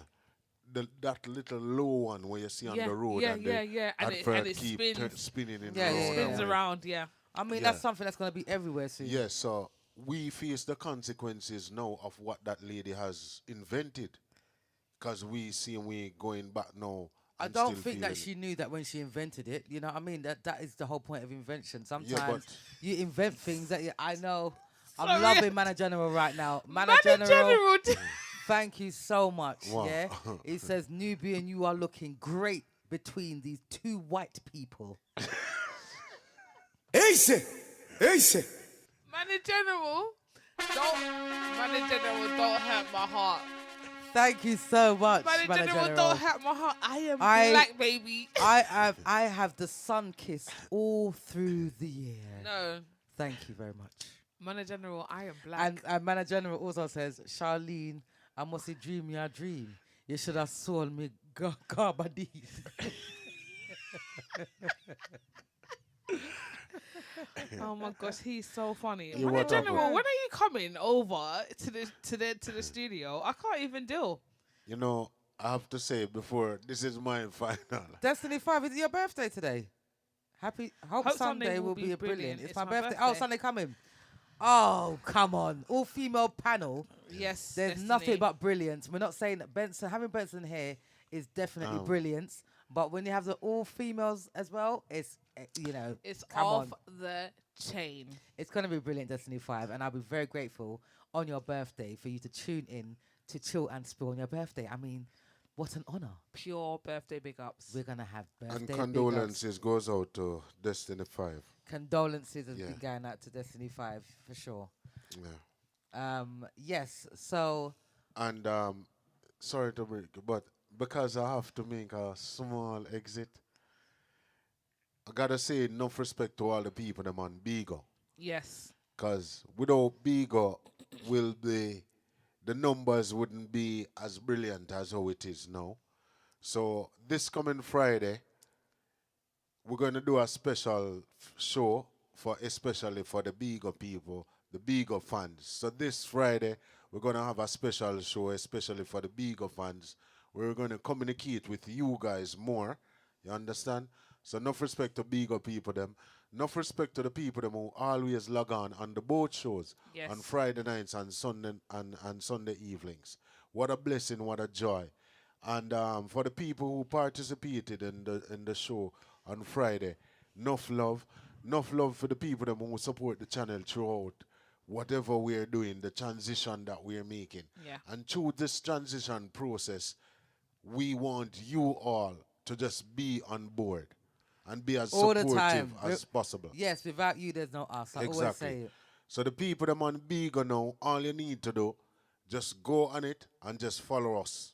That little low one where you see on the road yeah, and yeah, the yeah. And advert it keep spins, spinning in Yeah, the yeah, road. yeah. spins around, yeah. I mean, Yeah. that's something that's going to be everywhere soon. Yes, so we face the consequences now of what that lady has invented. Because we see we going back now. I and don't still think that feeling she knew that when she invented it. You know what I mean? That is the whole point of invention. but- Sometimes you invent things that I know. I'm Sorry. loving Mana General right now. Mana Manager General, General. thank you so much. Wow. Yeah, it says Nubian, you are looking great between these two white people. Easy, easy. Manager General, don't hurt my heart. Thank you so much, Manager Mana General, General. don't hurt my heart. I am I- black, baby. I have the sun kiss all through the year. No, Thank you very much. Manager General, I am black. And Mana General also says, Charlene, I must say dream your dream. You should have sold me Garbadis. Oh my gosh, he's so funny. You Manager what up, General, bro? when are you coming over to the studio? I can't even deal. You know, I have to say before, this is my final. Destiny 5, is it your birthday today? Hope Hope Sunday will be brilliant. It's my birthday. Oh, birthday. Sunday coming. Oh, come on. All female panel. Yes, There's Destiny. nothing but brilliance. We're not saying that having Benson here is definitely brilliance. But when you have the all females as well, it's, It's come off on. the chain. It's going to be brilliant, Destiny 5. And I'll be very grateful on your birthday for you to tune in to Chill and Spill on your birthday. I mean, what an honor. Pure birthday big ups. We're going to have birthday And big ups. condolences goes out to Destiny 5. Condolences has Yeah. been going out to Destiny 5 for sure. Yeah. Yes, so And sorry to break, but because I have to make a small exit, I gotta say enough respect to all the people them on Bigo. Yes. Because without Bigo, the numbers wouldn't be as brilliant as how it is now. So this coming Friday, we're going to do a special show especially for the Bigo people, the Bigo fans. So this Friday, we're going to have a special show especially for the Bigo fans. We're going to communicate with you guys more. You understand? So enough respect to Bigo people them. Enough respect to the people them who always log on the boat shows Yes. on Friday nights and Sunday and Sunday evenings. What a blessing, what a joy. And for the people who participated in the show on Friday, enough love for the people them who support the channel throughout whatever we're doing, the transition that we're making. Yeah. And through this transition process, we want you all to just be on board and be as all the supportive time. as possible. Yes, without you, there's no us. I always say it. So the people them on Bigo now, all you need to do, just go on it and just follow us.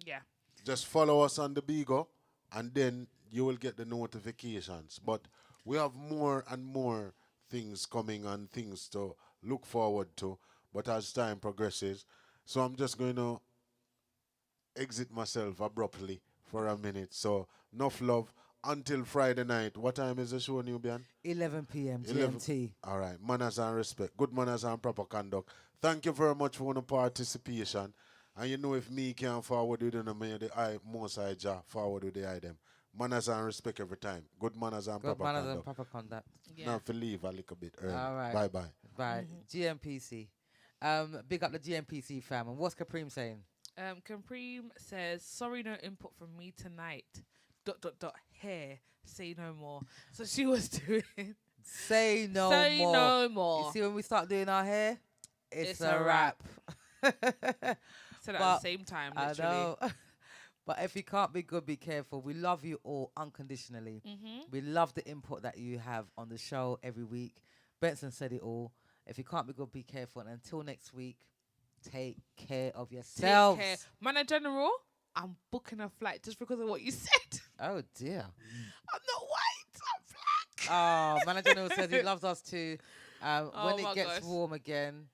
Yeah. Just follow us on the Bigo and then you will get the notifications. But we have more and more things coming and things to look forward to. But as time progresses, so I'm just going to exit myself abruptly for a minute. So, enough love until Friday night. What time is the show, Nubian? 11 p.m. 11. GMT. All right. Manners and respect. Good manners and proper conduct. Thank you very much for the participation. And you know if me can't forward with them, the I most I forward with the I them. Manners and respect every time. Good manners and Good proper manners conduct. and proper conduct. Yeah. Now for leave a little bit early. All right. Bye bye. Right. GMPC. Big up the GMPC fam. And what's Capreme saying? Campreme says, sorry, no input from me tonight. ... Hair, say no more. So she was doing Say no say more. no more. You see when we start doing our hair? It's It's a a wrap. Said it at But the same time, I literally. know. But if you can't be good, be careful. We love you all unconditionally. We love the input that you have on the show every week. Benson said it all. If you can't be good, be careful. And until next week, take care of Take yourselves. care. Man General, I'm booking a flight just because of what you said. Oh, dear. I'm not white, I'm black. Oh, Manager General says he loves us too. When Oh it my gets gosh. warm again,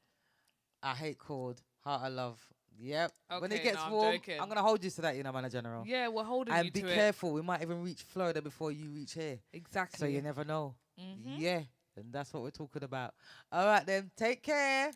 I hate cold. Heart of love. Yep. When it Okay, gets no, I'm warm, joking. I'm going to hold you to that, Manager General. Yeah, we're holding And you be to careful. We might even reach Florida before you reach here. it. Exactly. So you never know. Mhm. Yeah. And that's what we're talking about. All right, then. Take care.